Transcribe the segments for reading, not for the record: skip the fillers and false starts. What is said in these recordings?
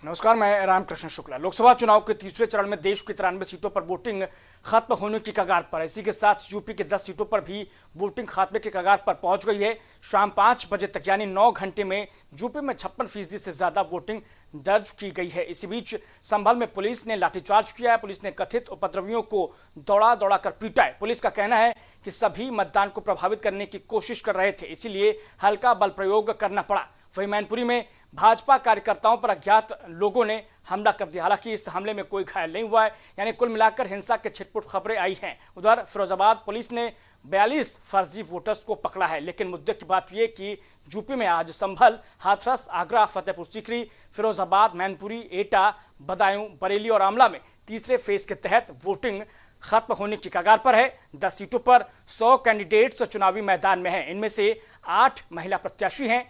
नमस्कार, मैं रामकृष्ण शुक्ला। लोकसभा चुनाव के तीसरे चरण में देश की 93 सीटों पर वोटिंग खत्म होने की कगार पर है। इसी के साथ यूपी के 10 सीटों पर भी वोटिंग खात्मे के कगार पर पहुंच गई है। शाम 5 बजे तक यानी 9 घंटे में यूपी में 56% से ज्यादा वोटिंग दर्ज की गई है। इसी बीच संभल में पुलिस ने लाठीचार्ज किया है। पुलिस ने कथित उपद्रवियों को दौड़ा दौड़ा कर पीटा है। पुलिस का कहना है कि सभी मतदान को प्रभावित करने की कोशिश कर रहे थे, इसीलिए हल्का बल प्रयोग करना पड़ा। वहीं मैनपुरी में भाजपा कार्यकर्ताओं पर अज्ञात लोगों ने हमला कर दिया। हालांकि इस हमले में कोई घायल नहीं हुआ है, यानी कुल मिलाकर हिंसा के छिटपुट खबरें आई हैं। उधर फिरोजाबाद पुलिस ने 42 फर्जी वोटर्स को पकड़ा है। लेकिन मुद्दे की बात यह कि यूपी में आज संभल, हाथरस, आगरा, फतेहपुर सीकरी, फिरोजाबाद, मैनपुरी, एटा, बदायूं, बरेली और आंवला में तीसरे फेज के तहत वोटिंग खत्म होने की कगार पर है। 10 सीटों पर 100 कैंडिडेट्स चुनावी मैदान में हैं। इनमें से 8 महिला प्रत्याशी हैं।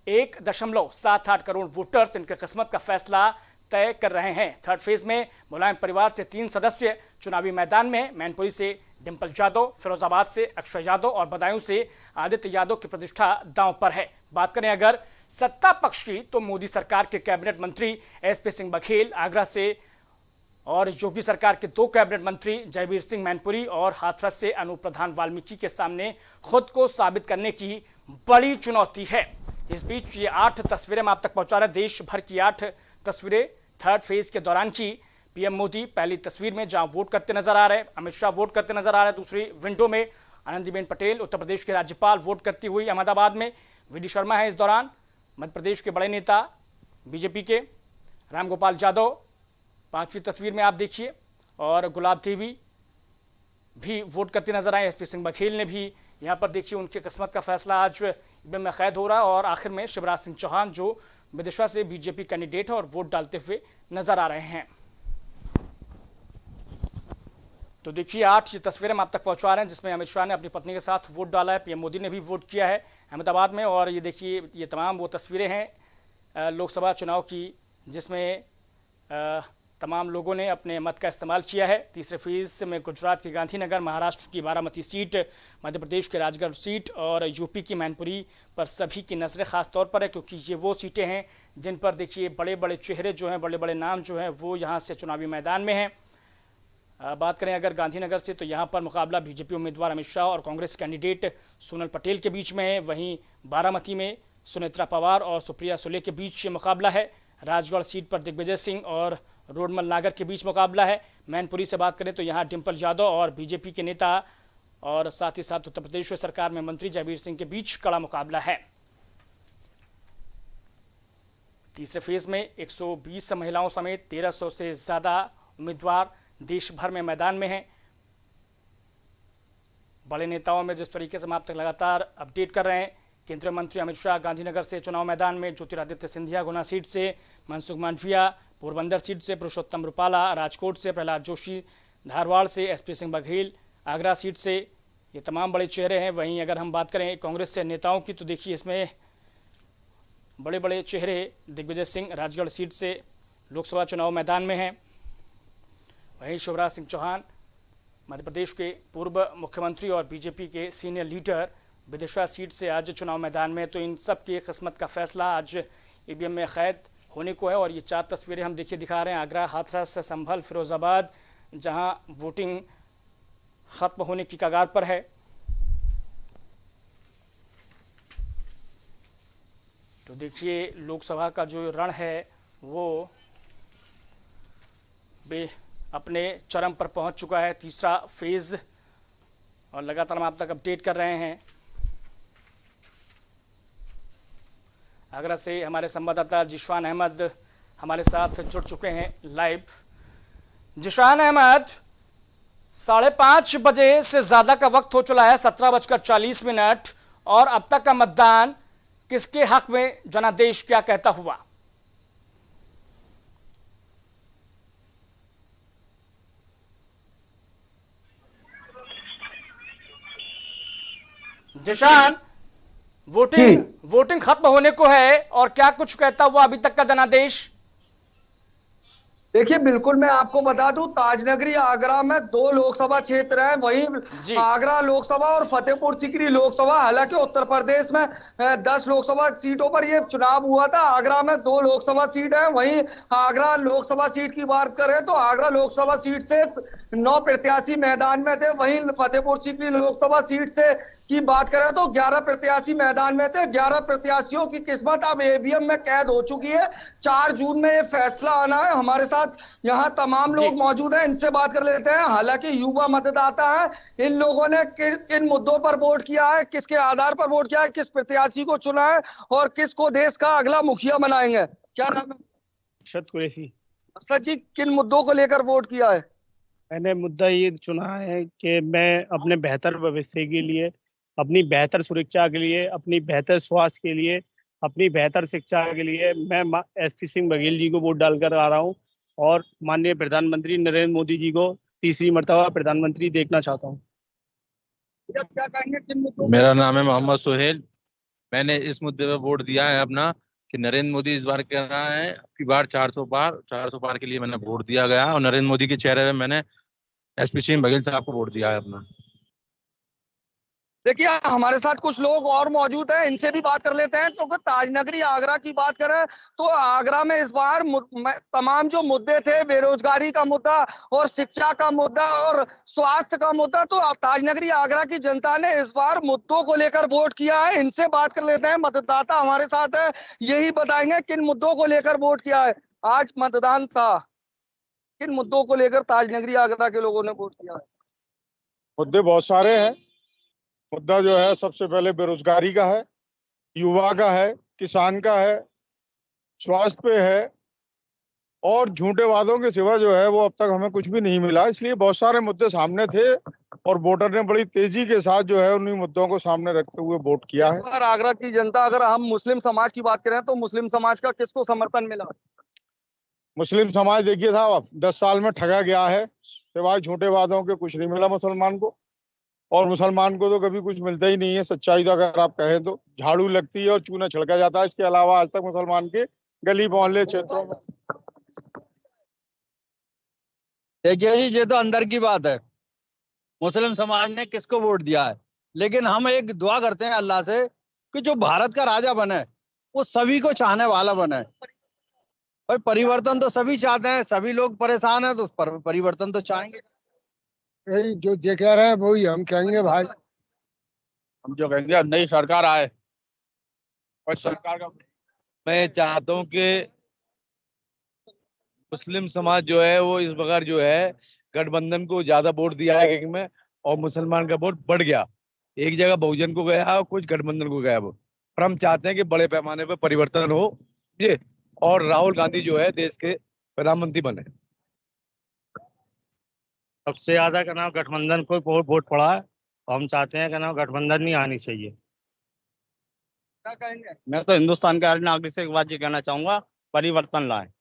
1.78 करोड़ वोटर्स इनके किस्मत का फैसला तय कर रहे हैं। थर्ड फेज में मुलायम परिवार से 3 सदस्य चुनावी मैदान में हैं। मैनपुरी से डिंपल यादव, फिरोजाबाद से अक्षय यादव और बदायूं से आदित्य यादव की प्रतिष्ठा दांव पर है। बात करें अगर सत्ता पक्ष की, तो मोदी सरकार के कैबिनेट मंत्री एसपी सिंह बघेल आगरा से और योगी सरकार के 2 कैबिनेट मंत्री जयवीर सिंह मैनपुरी और हाथरस से अनूप प्रधान वाल्मीकि के सामने खुद को साबित करने की बड़ी चुनौती है। इस बीच ये 8 तस्वीरें हम आप तक पहुंचा रहे हैं। देश भर की 8 तस्वीरें थर्ड फेज के दौरान की। पीएम मोदी पहली तस्वीर में जहां वोट करते नजर आ रहे हैं, अमित शाह वोट करते नजर आ रहे हैं। दूसरी विंडो में आनंदीबेन पटेल, उत्तर प्रदेश के राज्यपाल, वोट करती हुई अहमदाबाद में। वी.डी. शर्मा है इस दौरान। मध्य प्रदेश के बड़े नेता बीजेपी के रामगोपाल यादव 5वीं तस्वीर में आप देखिए, और गुलाब देवी भी वोट करते नजर आए। एसपी सिंह बघेल ने भी यहाँ पर देखिए उनकी किस्मत का फैसला आज ईवीएम में कैद हो रहा है। और आखिर में शिवराज सिंह चौहान जो विदिशा से बीजेपी कैंडिडेट है और वोट डालते हुए नजर आ रहे हैं। तो देखिए 8 ये तस्वीरें हम आप तक पहुंचा रहे हैं, जिसमें अमित शाह ने अपनी पत्नी के साथ वोट डाला है। पीएम मोदी ने भी वोट किया है अहमदाबाद में। और ये देखिए ये तमाम वो तस्वीरें हैं लोकसभा चुनाव की, जिसमें तमाम लोगों ने अपने मत का इस्तेमाल किया है। तीसरे फेज में गुजरात की गांधीनगर, महाराष्ट्र की बारामती सीट, मध्य प्रदेश के राजगढ़ सीट और यूपी की मैनपुरी पर सभी की नज़रें खास तौर पर है, क्योंकि ये वो सीटें हैं जिन पर देखिए बड़े बड़े चेहरे जो हैं, बड़े बड़े नाम जो हैं, वो यहाँ से चुनावी मैदान में हैं। बात करें अगर गांधीनगर से, तो यहाँ पर मुकाबला बीजेपी उम्मीदवार अमित शाह और कांग्रेस कैंडिडेट सोनल पटेल के बीच में है। वहीं बारामती में सुनेत्रा पवार और सुप्रिया सुले के बीच ये मुकाबला है। राजगढ़ सीट पर दिग्विजय सिंह और रोडमल नागर के बीच मुकाबला है। मैनपुरी से बात करें तो यहाँ डिंपल यादव और बीजेपी के नेता और साथ ही साथ उत्तर प्रदेश सरकार में मंत्री जयवीर सिंह के बीच कड़ा मुकाबला है। तीसरे फेज में 120 महिलाओं समेत 1300 से ज्यादा उम्मीदवार देश भर में मैदान में हैं। बड़े नेताओं में जिस तरीके से हम आप तक लगातार अपडेट कर रहे हैं, केंद्रीय मंत्री अमित शाह गांधीनगर से चुनाव मैदान में, ज्योतिरादित्य सिंधिया गुना सीट से, मनसुख मांडविया पोरबंदर सीट से, पुरुषोत्तम रुपाला राजकोट से, प्रहलाद जोशी धारवाड़ से, एसपी सिंह बघेल आगरा सीट से, ये तमाम बड़े चेहरे हैं। वहीं अगर हम बात करें कांग्रेस से नेताओं की, तो देखिए इसमें बड़े बड़े चेहरे दिग्विजय सिंह राजगढ़ सीट से लोकसभा चुनाव मैदान में हैं। वहीं शिवराज सिंह चौहान मध्य प्रदेश के पूर्व मुख्यमंत्री और बीजेपी के सीनियर लीडर विदिशा सीट से आज चुनाव मैदान में। तो इन सब की किस्मत का फैसला आज ईवीएम में कैद होने को है। और ये 4 तस्वीरें हम देखिए दिखा रहे हैं आगरा, हाथरस, संभल, फिरोजाबाद, जहां वोटिंग खत्म होने की कगार पर है। तो देखिए लोकसभा का जो रण है वो अपने चरम पर पहुंच चुका है, तीसरा फेज, और लगातार हम आप तक अपडेट कर रहे हैं। आगरा से हमारे संवाददाता जिशान अहमद हमारे साथ जुड़ चुके हैं लाइव। जिशान अहमद, 5:30 बजे से ज़्यादा का वक्त हो चला है, 17:40, और अब तक का मतदान किसके हक में जनादेश क्या कहता हुआ? जिशान, वोटिंग खत्म होने को है, और क्या कुछ कहता हुआ अभी तक का जनादेश? देखिए, बिल्कुल मैं आपको बता दूं, ताजनगरी आगरा में 2 लोकसभा क्षेत्र हैं। वहीं जी। आगरा लोकसभा और फतेहपुर सीकरी लोकसभा, हालांकि उत्तर प्रदेश में 10 लोकसभा सीटों पर ये चुनाव हुआ था। आगरा में 2 लोकसभा सीट है। वहीं आगरा लोकसभा सीट की बात करें तो आगरा लोकसभा सीट से 9 प्रत्याशी मैदान में थे। वहीं फतेहपुर सीकरी लोकसभा सीट से की बात करें तो 11 प्रत्याशी मैदान में थे। 11 प्रत्याशियों की किस्मत अब ईवीएम में कैद हो चुकी है। 4 जून में ये फैसला आना है। हमारे साथ यहाँ तमाम जी। लोग मौजूद हैं, इनसे बात कर लेते हैं। हालांकि युवा मतदाता है, इन लोगों ने किन मुद्दों पर वोट किया है, किसके आधार पर वोट किया है, किस प्रत्याशी को चुना है और किसको देश का अगला मुखिया बनाएंगे। क्या नाम है? अरशद कुरैशी। अरशद जी, किन मुद्दों को लेकर वोट किया है? मैंने मुद्दा ये चुना है कि मैं अपने बेहतर भविष्य के लिए, अपनी बेहतर सुरक्षा के लिए, अपनी बेहतर स्वास्थ्य के लिए, अपनी बेहतर शिक्षा के लिए मैं एसपी सिंह बघेल जी को वोट डालकर आ रहा हूँ और माननीय प्रधानमंत्री नरेंद्र मोदी जी को तीसरी मर्तबा प्रधानमंत्री देखना चाहता हूँ। क्या कहेंगे, किन मुद्दों पर? मेरा नाम है मोहम्मद सोहेल। मैंने इस मुद्दे पे वोट दिया है अपना कि नरेंद्र मोदी इस बार कह रहा है आपकी बार 400 पार के लिए मैंने वोट दिया गया और नरेंद्र मोदी के चेहरे पे मैंने एसपी सिंह बघेल साहब को वोट दिया है अपना। देखिए, हमारे साथ कुछ लोग और मौजूद हैं, इनसे भी बात कर लेते हैं। क्योंकि ताजनगरी आगरा की बात करें तो आगरा में इस बार तमाम जो मुद्दे थे, बेरोजगारी का मुद्दा और शिक्षा का मुद्दा और स्वास्थ्य का मुद्दा, तो ताजनगरी आगरा की जनता ने इस बार मुद्दों को लेकर वोट किया है। इनसे बात कर लेते हैं। मतदाता हमारे साथ है, यही बताएंगे किन मुद्दों को लेकर वोट किया है। आज मतदान था, किन मुद्दों को लेकर ताजनगरी आगरा के लोगों ने वोट किया है? मुद्दे बहुत सारे हैं। मुद्दा जो है सबसे पहले बेरोजगारी का है, युवा का है, किसान का है, स्वास्थ्य पे है और झूठे वादों के सिवा जो है वो अब तक हमें कुछ भी नहीं मिला। इसलिए बहुत सारे मुद्दे सामने थे और वोटर ने बड़ी तेजी के साथ जो है उन्हीं मुद्दों को सामने रखते हुए वोट किया है। अगर आगरा की जनता, अगर हम मुस्लिम समाज की बात करें तो मुस्लिम समाज का किसको समर्थन मिला? मुस्लिम समाज देखिए साहब 10 साल में ठगा गया है, सिवाय झूठे वादों के कुछ नहीं मिला मुसलमान को। और मुसलमान को तो कभी कुछ मिलता ही नहीं है। सच्चाई तो अगर आप कहें तो झाड़ू लगती है और चूना छिड़का जाता है। इसके अलावा आज तक मुसलमान के गली मोहल्ले क्षेत्रों में देखिए जी, ये तो अंदर की बात है, मुस्लिम समाज ने किसको वोट दिया है। लेकिन हम एक दुआ करते हैं अल्लाह से कि जो भारत का राजा बने वो सभी को चाहने वाला बने। भाई, परिवर्तन तो सभी चाहते हैं, सभी लोग परेशान हैं तो उस पर परिवर्तन तो चाहेंगे। यही जो जे कह रहे हैं वही हम कहेंगे भाई। हम जो कहेंगे नई सरकार आए और सरकार का मैं चाहता हूँ कि मुस्लिम समाज जो है वो इस बगैर जो है गठबंधन को ज्यादा वोट दिया है में और मुसलमान का वोट बढ़ गया। एक जगह बहुजन को गया और कुछ गठबंधन को गया वो। पर हम चाहते हैं कि बड़े पैमाने पर परिवर्तन हो ये और राहुल गांधी जो है देश के प्रधानमंत्री बने। सबसे ज्यादा का नाम गठबंधन को वोट पड़ा है और हम चाहते हैं कि नाम गठबंधन नहीं आनी चाहिए। क्या कहेंगे? मैं तो हिंदुस्तान के हर नागरिक से एक बात ये कहना चाहूंगा, परिवर्तन लाए।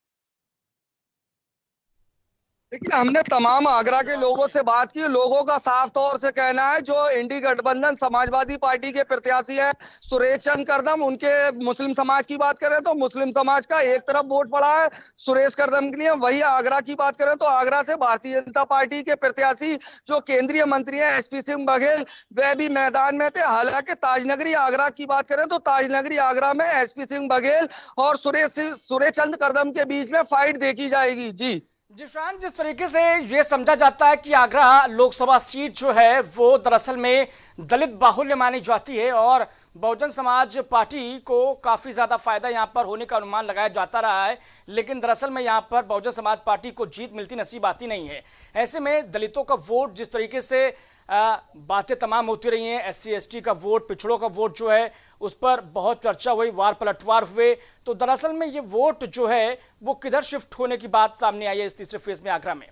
देखिए, हमने तमाम आगरा के लोगों से बात की। लोगों का साफ तौर से कहना है, जो इंडी गठबंधन समाजवादी पार्टी के प्रत्याशी है सुरेश चंद्र करदम, उनके मुस्लिम समाज की बात करें तो मुस्लिम समाज का एक तरफ वोट पड़ा है सुरेश करदम के लिए। वही आगरा की बात करें तो आगरा से भारतीय जनता पार्टी के प्रत्याशी जो केंद्रीय मंत्री है एसपी सिंह बघेल, वह भी मैदान में थे। हालांकि ताजनगरी आगरा की बात करें तो ताजनगरी आगरा में एसपी सिंह बघेल और सुरेश चंद्र करदम के बीच में फाइट देखी जाएगी। जी जिशान, जिस तरीके से ये समझा जाता है कि आगरा लोकसभा सीट जो है वो दरअसल में दलित बाहुल्य मानी जाती है और बहुजन समाज पार्टी को काफ़ी ज़्यादा फायदा यहाँ पर होने का अनुमान लगाया जाता रहा है, लेकिन दरअसल में यहाँ पर बहुजन समाज पार्टी को जीत मिलती नसीब आती नहीं है। ऐसे में दलितों का वोट, जिस तरीके से बातें तमाम होती रही हैं, SC ST का वोट, पिछड़ों का वोट जो है उस पर बहुत चर्चा हुई, वार पलटवार हुए, तो दरअसल में ये वोट जो है वो किधर शिफ्ट होने की बात सामने आई है इस तीसरे फेज में आगरा में?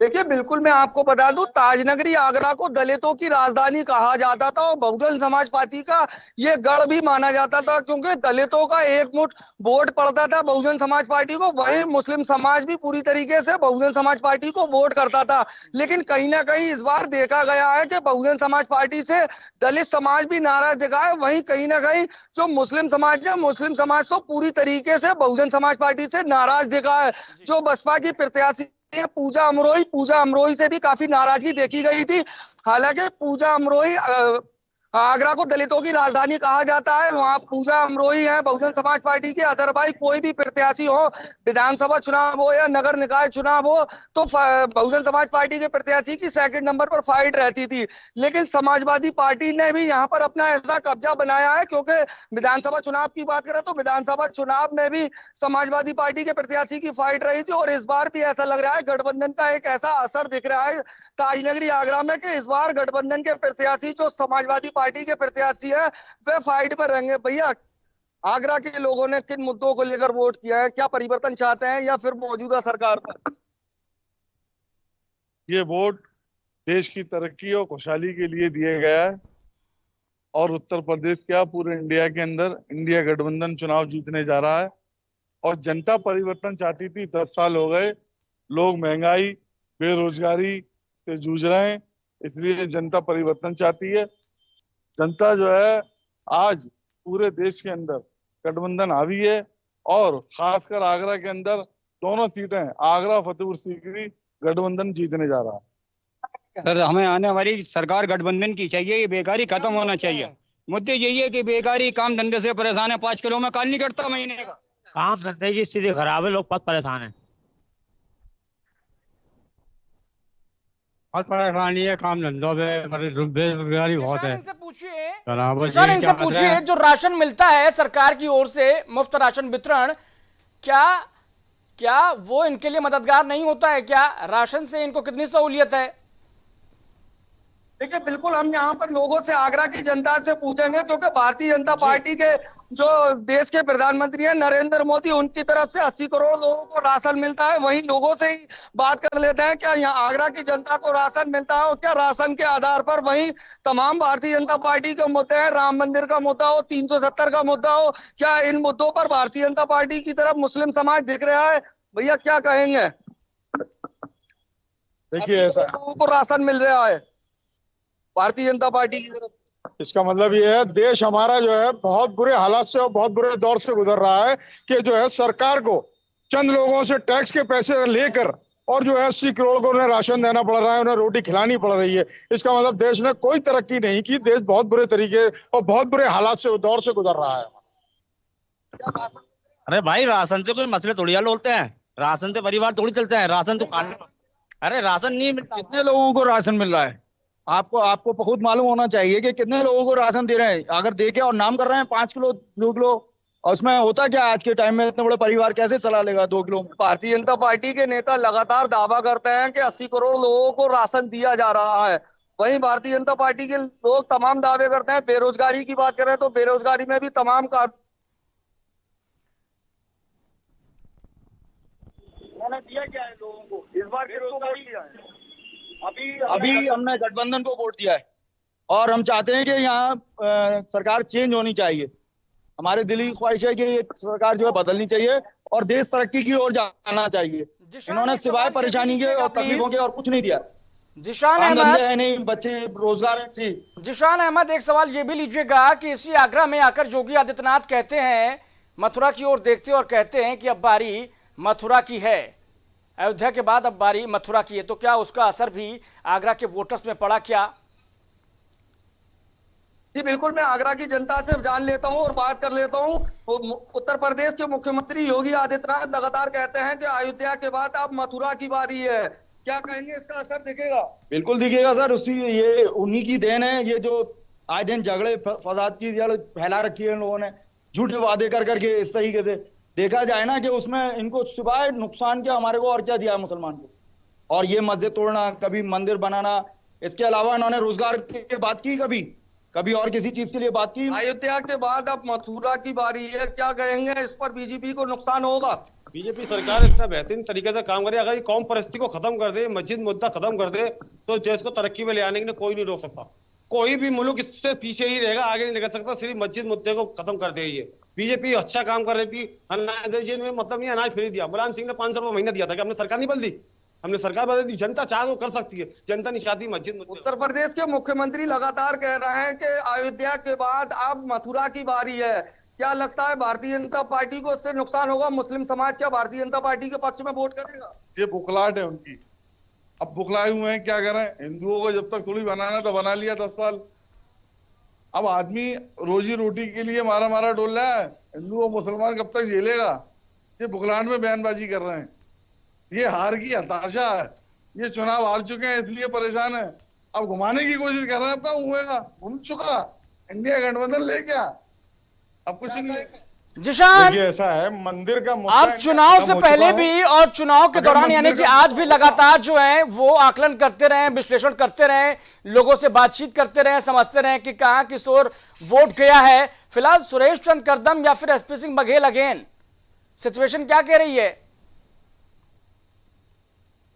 देखिए बिल्कुल मैं आपको बता दूं, ताजनगरी आगरा को दलितों की राजधानी कहा जाता था और बहुजन समाज पार्टी का ये गढ़ भी माना जाता था, क्योंकि दलितों का एक मुठ वोट पड़ता था बहुजन समाज पार्टी को, वही मुस्लिम समाज भी पूरी तरीके से बहुजन समाज पार्टी को वोट करता था। लेकिन कहीं ना कहीं इस बार देखा गया है कि बहुजन समाज पार्टी से दलित समाज भी नाराज दिखा है, वहीं कहीं ना कहीं जो मुस्लिम समाज है, मुस्लिम समाज तो पूरी तरीके से बहुजन समाज पार्टी से नाराज दिखा है। जो बसपा की प्रत्याशी पूजा अमरोही से भी काफी नाराजगी देखी गई थी। हालांकि पूजा अमरोही आगरा को दलितों की राजधानी कहा जाता है, वहां पूजा अमरोही है बहुजन समाज पार्टी के। अदरवाइज कोई भी प्रत्याशी हो, विधानसभा चुनाव हो या नगर निकाय चुनाव हो, तो बहुजन समाज पार्टी के प्रत्याशी की सेकंड नंबर पर फाइट रहती थी। लेकिन समाजवादी पार्टी ने भी यहाँ पर अपना ऐसा कब्जा बनाया है, क्योंकि विधानसभा चुनाव की बात करें तो विधानसभा चुनाव में भी समाजवादी पार्टी के प्रत्याशी की फाइट रही थी। और इस बार भी ऐसा लग रहा है गठबंधन का एक ऐसा असर दिख रहा है ताजनगरी आगरा में कि इस बार गठबंधन के प्रत्याशी जो समाजवादी पार्टी के प्रत्याशी है वे फाइट पर रहेंगे। भैया, आगरा के लोगों ने किन मुद्दों को लेकर वोट किया है? क्या परिवर्तन चाहते हैं या फिर मौजूदा सरकार पर? ये वोट देश की तरक्की और खुशहाली के लिए दिया गया है और उत्तर प्रदेश क्या पूरे इंडिया के अंदर इंडिया गठबंधन चुनाव जीतने जा रहा है। और जनता परिवर्तन चाहती थी, 10 साल हो गए, लोग महंगाई बेरोजगारी से जूझ रहे हैं, इसलिए जनता परिवर्तन चाहती है। जनता जो है आज पूरे देश के अंदर गठबंधन हावी है और खासकर आगरा के अंदर दोनों सीटें आगरा फतेहपुर सीकरी गठबंधन जीतने जा रहा है। सर, हमें आने वाली सरकार गठबंधन की चाहिए, ये बेकारी खत्म होना चाहिए। मुद्दे यही है कि बेकारी काम धंधे से परेशान है, 5 किलो में काल नहीं कटता महीने का। काम धंधे की स्थिति खराब है, लोग बहुत परेशान है, बहुत परेशानी है काम धंधों में, बेरोजगारी बहुत है। इनसे पूछिए जो राशन मिलता है सरकार की ओर से, मुफ्त राशन वितरण, क्या वो इनके लिए मददगार नहीं होता है? क्या राशन से इनको कितनी सहूलियत है? देखिए बिल्कुल हम यहाँ पर लोगों से, आगरा की जनता से पूछेंगे, क्योंकि भारतीय जनता पार्टी के जो देश के प्रधानमंत्री हैं नरेंद्र मोदी, उनकी तरफ से 80 करोड़ लोगों को राशन मिलता है। वहीं लोगों से ही बात कर लेते हैं, क्या यहाँ आगरा की जनता को राशन मिलता है? और क्या राशन के आधार पर वहीं तमाम भारतीय जनता पार्टी के मुद्दे हैं, राम मंदिर का मुद्दा हो, 370 का मुद्दा हो, क्या इन मुद्दों पर भारतीय जनता पार्टी की तरफ मुस्लिम समाज दिख रहा है? भैया क्या कहेंगे? देखिए ऐसा लोगों को राशन मिल रहा है भारतीय जनता पार्टी की तरफ, इसका मतलब ये है देश हमारा जो है बहुत बुरे हालात से और बहुत बुरे दौर से गुजर रहा है कि जो है सरकार को चंद लोगों से टैक्स के पैसे लेकर और जो है 80 करोड़ को उन्हें राशन देना पड़ रहा है, उन्हें रोटी खिलानी पड़ रही है। इसका मतलब देश ने कोई तरक्की नहीं की, देश बहुत बुरे तरीके और बहुत बुरे हालात से दौर से गुजर रहा है। अरे भाई, राशन से कोई मसले थोड़ी हल होते हैं, राशन से परिवार थोड़ी चलते हैं, राशन तो खाने। अरे राशन नहीं मिलता। कितने लोगों को राशन मिल रहा है? आपको खुद मालूम होना चाहिए कि कितने लोगों को राशन दे रहे हैं। अगर देके और नाम कर रहे हैं 5 किलो 2 किलो, और उसमें होता क्या आज के टाइम में इतने बड़े परिवार कैसे चला लेगा 2 किलो? भारतीय जनता पार्टी के नेता लगातार दावा करते हैं कि 80 करोड़ लोगों को राशन दिया जा रहा है। वहीं भारतीय जनता पार्टी के लोग तमाम दावे करते हैं। बेरोजगारी की बात करें तो बेरोजगारी में भी तमाम दिया क्या है लोगों को? इस बार बेरोजगारी दिया है। अभी हमने गठबंधन को वोट दिया है और हम चाहते हैं कि यहाँ सरकार चेंज होनी चाहिए। हमारे दिली ख्वाहिश है कि ये सरकार जो है बदलनी चाहिए और देश तरक्की की ओर जाना चाहिए। इन्होंने सिवाय परेशानी के और तकलीफों के और कुछ नहीं दिया। जिशान अहमद है नहीं, बच्चे रोजगार है। जी जिशान अहमद, एक सवाल ये भी लीजिएगा कि इसी आगरा में आकर योगी आदित्यनाथ कहते हैं, मथुरा की ओर देखते और कहते हैं कि अब बारी मथुरा की है, अयोध्या के बाद अब बारी मथुरा की है, तो क्या उसका असर भी आगरा के वोटर्स में पड़ा क्या? जी बिल्कुल, मैं आगरा की जनता से जान लेता हूं और बात कर लेता हूं। उत्तर प्रदेश के मुख्यमंत्री योगी आदित्यनाथ लगातार कहते हैं कि अयोध्या के बाद अब मथुरा की बारी है, क्या कहेंगे, इसका असर दिखेगा? बिल्कुल दिखेगा सर, ये उन्हीं की देन है। ये जो आए दिन झगड़े फसाद की जड़ फैला रखी है इन लोगों ने, झूठे वादे कर करके। इस तरीके से देखा जाए ना कि उसमें इनको सिवाय नुकसान के हमारे को और क्या दिया है मुसलमान को? और ये मस्जिद तोड़ना, कभी मंदिर बनाना, इसके अलावा इन्होंने रोजगार की बात की, कभी और किसी चीज के लिए बात की? अयोध्या के बाद अब मथुरा की बारी है, क्या कहेंगे, इस पर बीजेपी को नुकसान होगा? बीजेपी सरकार इतना बेहतरीन तरीके से काम करे, अगर ये कौम परस्ती को खत्म कर दे, मस्जिद मुद्दा खत्म कर दे, तो देश को तरक्की में ले आने के लिए कोई नहीं रोक सकता। कोई भी मुल्क इससे पीछे ही रहेगा, आगे नहीं निकल सकता। सिर्फ मस्जिद मुद्दे को खत्म कर दे। ये बीजेपी अच्छा काम कर रही थी। अनाज में मतलब नहीं, अनाज फ्री दिया। मुलायम सिंह ने 500 रुपये महीना दिया था कि हमने सरकार नहीं बदल दी, हमने सरकार बदल दी। जनता चाहे तो कर सकती है, जनता नहीं चाहती मस्जिद। उत्तर प्रदेश के मुख्यमंत्री लगातार कह रहे हैं कि अयोध्या के बाद अब मथुरा की बारी है। क्या लगता है भारतीय जनता पार्टी को इससे नुकसान होगा? मुस्लिम समाज क्या भारतीय जनता पार्टी के पक्ष में वोट करेगा? ये बुखलाहट है उनकी। अब बुखलाए हुए हैं, क्या करें? हिंदुओं को जब तक थोड़ी बनाना तो बना लिया 10 साल। अब आदमी रोजी रोटी के लिए मारा मारा डोल रहा है, हिंदू और मुसलमान कब तक झेलेगा? ये बुखलाहट में बयानबाजी कर रहे हैं। ये हार की हताशा है। ये चुनाव हार चुके हैं इसलिए परेशान है। अब घुमाने की कोशिश कर रहे हैं। अब कहाँ हुएगा? घूम चुका इंडिया गठबंधन ले क्या? अब कुछ नहीं। जिशान, ऐसा है, मंदिर का आप चुनाव से पहले भी और चुनाव के दौरान यानी कि आज भी लगातार जो है वो आकलन करते रहे, विश्लेषण करते रहे, लोगों से बातचीत करते रहे, समझते रहे कि कहां किस ओर वोट गया है। फिलहाल सुरेश चंद्र करदम या फिर SP Singh Baghel again, situation क्या कह रही है?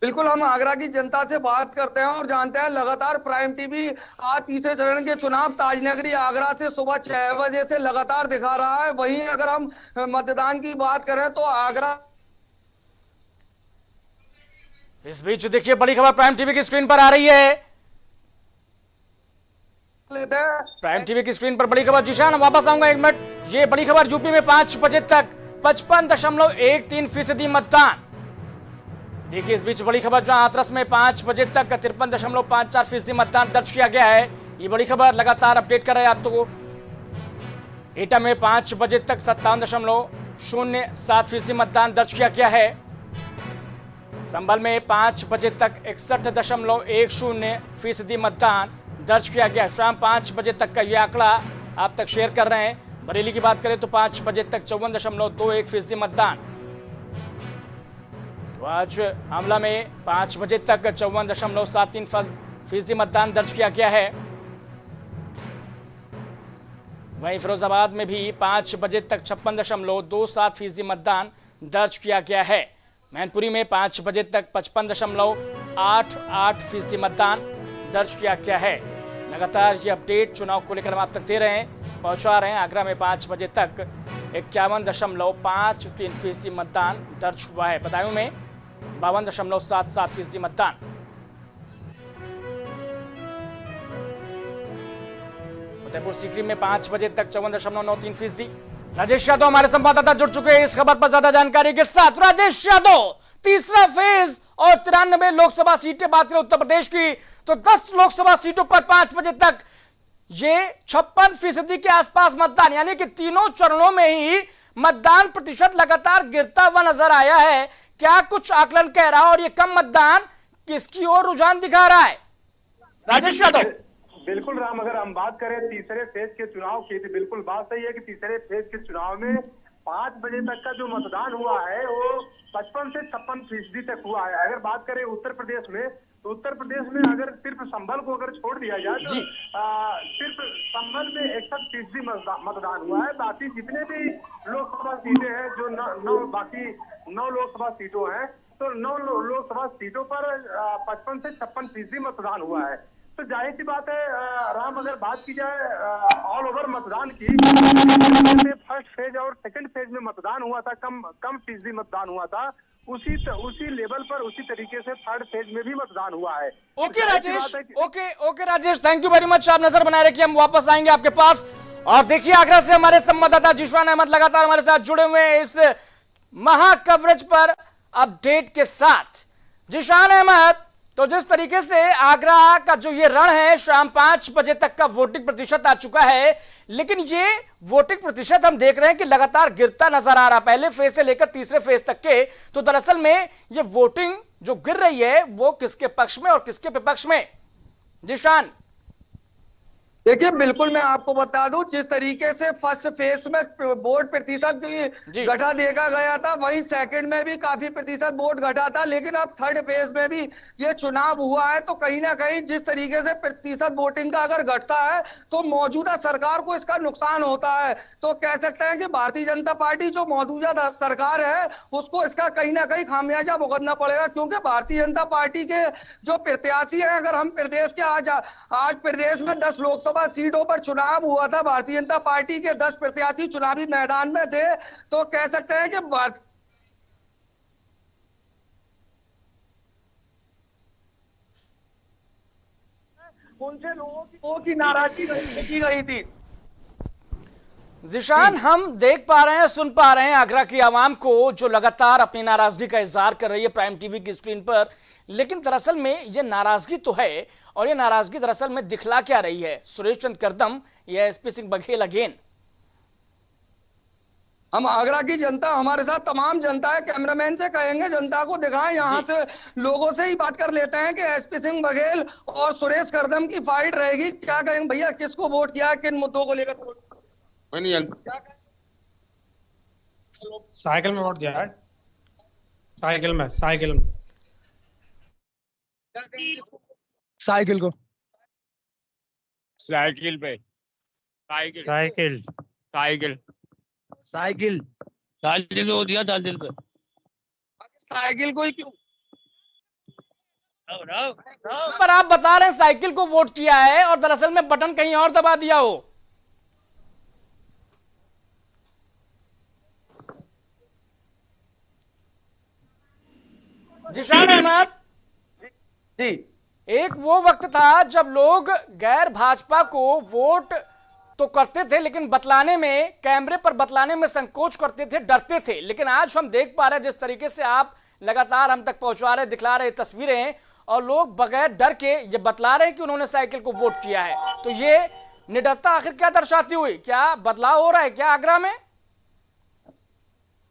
बिल्कुल, हम आगरा की जनता से बात करते हैं और जानते हैं लगातार प्राइम टीवी आज तीसरे चरण के चुनाव ताजनगरी आगरा से सुबह 6 बजे से लगातार दिखा रहा है। वहीं अगर हम मतदान की बात करें तो आगरा। इस बीच देखिए बड़ी खबर प्राइम टीवी की स्क्रीन पर आ रही है। प्राइम टीवी की स्क्रीन पर बड़ी खबर। जिशान, वापस आऊंगा 1 मिनट। ये बड़ी खबर, यूपी में 5 बजे तक 55.13% मतदान। देखिए इस बीच बड़ी खबर, जहां हाथरस में 5 बजे तक 53.54% मतदान दर्ज किया गया है। ये बड़ी खबर लगातार अपडेट कर रहे हैं आप तो। एटा में 5 बजे तक 57.07% मतदान दर्ज किया गया है। संभल में 5 बजे तक 61.10% मतदान दर्ज किया गया। शाम 5 बजे तक का यह आंकड़ा आप तक शेयर कर रहे हैं। बरेली की बात करें तो 5 बजे तक 54.21% मतदान। तो आज आंवला में 5 बजे तक 54.73% मतदान दर्ज किया गया है। वहीं फिरोजाबाद में भी 5 बजे तक 56.27% मतदान दर्ज किया गया है। मैनपुरी में 5 बजे तक 55.88% मतदान दर्ज किया गया है। लगातार ये अपडेट चुनाव को लेकर हम आप तक दे रहे हैं, पहुंचा रहे हैं। आगरा में 5 बजे तक 51.53% मतदान दर्ज हुआ है। बदायूं में 52.77% मतदान। फतेहपुर सीकरी में 5 बजे तक 54.93%। राजेश यादव हमारे संवाददाता जुड़ चुके हैं इस खबर पर ज्यादा जानकारी के साथ। राजेश यादव, तीसरा फेज और 93 लोकसभा सीटें बात करें उत्तर प्रदेश की तो 10 लोकसभा सीटों पर 5 बजे तक ये 56% के आसपास मतदान, यानी कि तीनों चरणों में ही मतदान प्रतिशत लगातार गिरता हुआ नजर आया है। क्या कुछ आकलन कह रहा है और ये कम मतदान किसकी ओर रुझान दिखा रहा है? राजेश यादव। बिल्कुल राम, अगर हम बात करें तीसरे फेज के चुनाव की तो बिल्कुल बात सही है कि तीसरे फेज के चुनाव में 5 बजे तक का जो मतदान हुआ है वो 55 से 56% तक हुआ है। अगर बात करें उत्तर प्रदेश में तो उत्तर प्रदेश में अगर सिर्फ संभल को अगर छोड़ दिया जाए तो सिर्फ संभल में 61% मतदान हुआ है। बाकी जितने भी लोकसभा सीटें हैं जो बाकी 9 लोकसभा सीटों हैं तो 9 लोकसभा सीटों पर 55 से 56% मतदान हुआ है। तो जाहिर सी बात है राम, अगर बात की जाए ऑल ओवर मतदान की, फर्स्ट फेज और सेकंड फेज में मतदान हुआ था, कम फीसदी मतदान हुआ था, उसी लेवल पर उसी तरीके से थर्ड फेज में भी मतदान हुआ है। Okay Rajesh, okay Rajesh, thank you very much. आप नजर बनाए रखिए, हम वापस आएंगे आपके पास। और देखिए आगरा से हमारे संवाददाता जिशान अहमद लगातार हमारे साथ जुड़े हुए हैं इस महा कवरेज पर अपडेट के साथ। जिशान अहमद, तो जिस तरीके से आगरा का जो ये रण है, शाम 5 बजे तक का वोटिंग प्रतिशत आ चुका है, लेकिन ये वोटिंग प्रतिशत हम देख रहे हैं कि लगातार गिरता नजर आ रहा है। पहले फेज से लेकर तीसरे फेज तक के, तो दरअसल में ये वोटिंग जो गिर रही है वो किसके पक्ष में और किसके विपक्ष में? जिशान। देखिए बिल्कुल मैं आपको बता दूं, जिस तरीके से फर्स्ट फेज में वोट प्रतिशत की घटा देखा गया था, वही सेकंड में भी काफी प्रतिशत वोट घटा था। लेकिन अब थर्ड फेज में भी ये चुनाव हुआ है, तो कहीं ना कहीं जिस तरीके से प्रतिशत वोटिंग का अगर घटता है तो मौजूदा सरकार को इसका नुकसान होता है। तो कह सकते हैं कि भारतीय जनता पार्टी जो मौजूदा सरकार है उसको इसका कहीं ना कहीं खामियाजा भुगतना पड़ेगा, क्योंकि भारतीय जनता पार्टी के जो प्रत्याशी हैं, अगर हम प्रदेश के आज प्रदेश में 10 लोकसभा सीटों पर चुनाव हुआ था, भारतीय जनता पार्टी के 10 प्रत्याशी चुनावी मैदान में थे, तो कह सकते हैं कि उनसे लोगों की नाराजगी की गई थी। जिशान, हम देख पा रहे हैं, सुन पा रहे हैं आगरा की आवाम को जो लगातार अपनी नाराजगी का इजहार कर रही है प्राइम टीवी की स्क्रीन पर। लेकिन दरअसल में ये नाराजगी तो है, और ये नाराजगी दरअसल में दिखला क्या रही है? सुरेश चंद्र कदम या एसपी सिंह बघेल अगेन? हम आगरा की जनता, हमारे साथ तमाम जनता है, कैमरामैन से कहेंगे जनता को दिखाएं, यहाँ से लोगों से ही बात कर लेते हैं कि एसपी सिंह बघेल और सुरेश कदम की फाइट रहेगी। क्या कहेंगे भैया, किसको वोट किया है, किन मुद्दों को लेकर वोट? साइकिल में वोट दिया है, साइकिल में साइकिल को, साइकिल पे, साइकिल को दिया, साइकिल पे, साइकिल को ही क्यों? पर आप बता रहे हैं साइकिल को वोट किया है और दरअसल में बटन कहीं और दबा दिया हो। जिशान अहमद जी, एक वो वक्त था जब लोग गैर भाजपा को वोट तो करते थे, लेकिन बतलाने में, कैमरे पर बतलाने में संकोच करते थे, डरते थे। लेकिन आज हम देख पा रहे हैं जिस तरीके से आप लगातार हम तक पहुंचा रहे, दिखला रहे तस्वीरें, और लोग बगैर डर के ये बतला रहे हैं कि उन्होंने साइकिल को वोट किया है। तो ये निडरता आखिर क्या दर्शाती हुई? क्या बदलाव हो रहा है क्या आगरा में?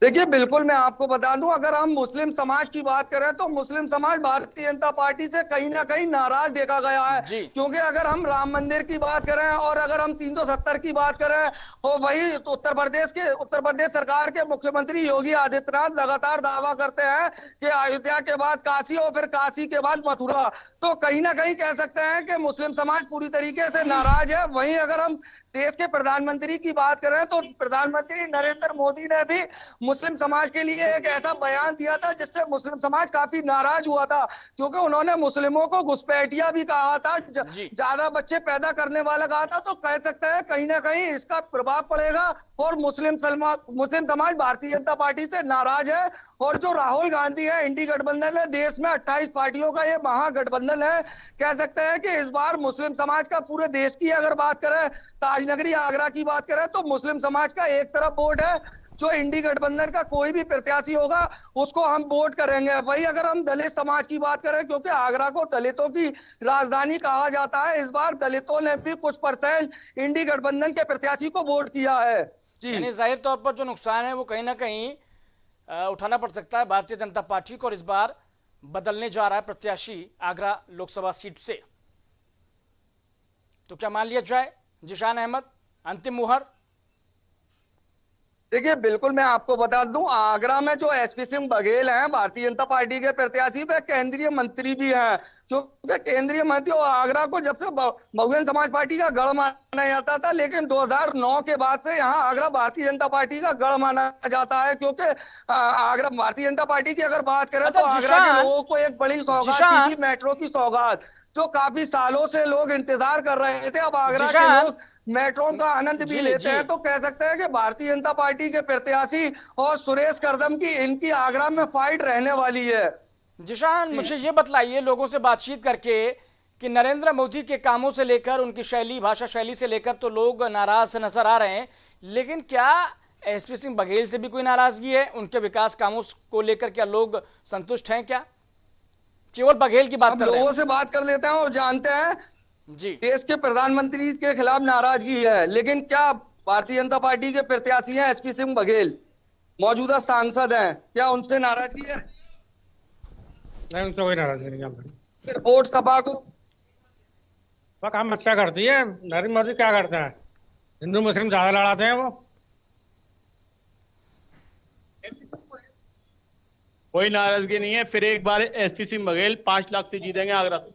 देखिए बिल्कुल मैं आपको बता दूं, अगर हम मुस्लिम समाज की बात करें तो मुस्लिम समाज भारतीय जनता पार्टी से कहीं ना कहीं नाराज देखा गया है। क्योंकि अगर हम राम मंदिर की बात करें और अगर हम 370 की बात करें, तो वही तो उत्तर प्रदेश सरकार के मुख्यमंत्री योगी आदित्यनाथ लगातार दावा करते हैं कि अयोध्या के बाद काशी और फिर काशी के बाद मथुरा। तो कहीं ना कहीं कह सकते हैं कि मुस्लिम समाज पूरी तरीके से नाराज है। वहीं अगर हम देश के प्रधानमंत्री की बात करें तो प्रधानमंत्री नरेंद्र मोदी ने भी मुस्लिम समाज के लिए एक ऐसा बयान दिया था जिससे मुस्लिम समाज काफी नाराज हुआ था, क्योंकि उन्होंने मुस्लिमों को घुसपैठिया भी कहा था, ज्यादा बच्चे पैदा करने वाला कहा था। तो कह सकते हैं कहीं ना कहीं इसका प्रभाव पड़ेगा और मुस्लिम समाज भारतीय जनता पार्टी से नाराज है। और जो राहुल गांधी है, इंडी गठबंधन है, देश में 28 पार्टियों का ये महागठबंधन है। कह सकते हैं कि इस बार मुस्लिम समाज का पूरे देश की अगर बात करें, ताजनगरी आगरा की बात करें, तो मुस्लिम समाज का एक तरफ वोट है। जो इंडी गठबंधन का कोई भी प्रत्याशी होगा उसको हम वोट करेंगे। वही अगर हम दलित समाज की बात करें, क्योंकि आगरा को दलितों की राजधानी कहा जाता है, इस बार दलितों ने भी कुछ परसेंट इंडी गठबंधन के प्रत्याशी को वोट किया है। यानी जाहिर तौर पर जो नुकसान है वो कहीं ना कहीं उठाना पड़ सकता है भारतीय जनता पार्टी को, और इस बार बदलने जा रहा है प्रत्याशी आगरा लोकसभा सीट से। तो क्या मान लिया जाए जिशान अहमद, अंतिम मुहर? देखिए बिल्कुल मैं आपको बता दूं, आगरा में जो एसपी सिंह बघेल हैं भारतीय जनता पार्टी के प्रत्याशी, वे केंद्रीय मंत्री भी हैं। क्योंकि केंद्रीय मंत्री और आगरा को जब से बहुजन समाज पार्टी का गढ़ माना जाता था, लेकिन 2009 के बाद से यहाँ आगरा भारतीय जनता पार्टी का गढ़ माना जाता है। क्योंकि आगरा भारतीय जनता पार्टी की अगर बात करें तो आगरा के लोगों को एक बड़ी सौगात थी, मेट्रो की सौगात, जो काफी सालों से लोग इंतजार कर रहे थे। अब आगरा के लोग मेट्रो का आनंद भी लेते हैं। तो कह सकते हैं कि भारतीय जनता पार्टी के प्रत्याशी और सुरेश कदम की इनकी आगरा में फाइट रहने वाली है। जिशान, मुझे ये बतलाइए लोगों से बातचीत करके कि नरेंद्र मोदी के कामों से लेकर उनकी शैली, भाषा शैली से लेकर तो लोग नाराज नजर आ रहे हैं, लेकिन क्या एसपी सिंह बघेल से भी कोई नाराजगी है? उनके विकास कामों को लेकर क्या लोग संतुष्ट हैं? क्या केवल बघेल की बात कर रहे हैं? लोगों से बात कर लेते हैं और जानते हैं जी, देश के प्रधानमंत्री के खिलाफ नाराजगी है, लेकिन क्या भारतीय जनता पार्टी के प्रत्याशी हैं एसपी सिंह बघेल, मौजूदा सांसद हैं, क्या उनसे नाराजगी है? नहीं, उनसे कोई नाराजगी नहीं है। फिर वोट सभा को वो काम अच्छा करती है। नरेंद्र मोदी क्या करते हैं, हिंदू मुस्लिम ज्यादा लड़ाते हैं वो। कोई नाराजगी नहीं है। फिर एक बार एसपी बघेल 5 लाख से जीतेंगे आगरा से।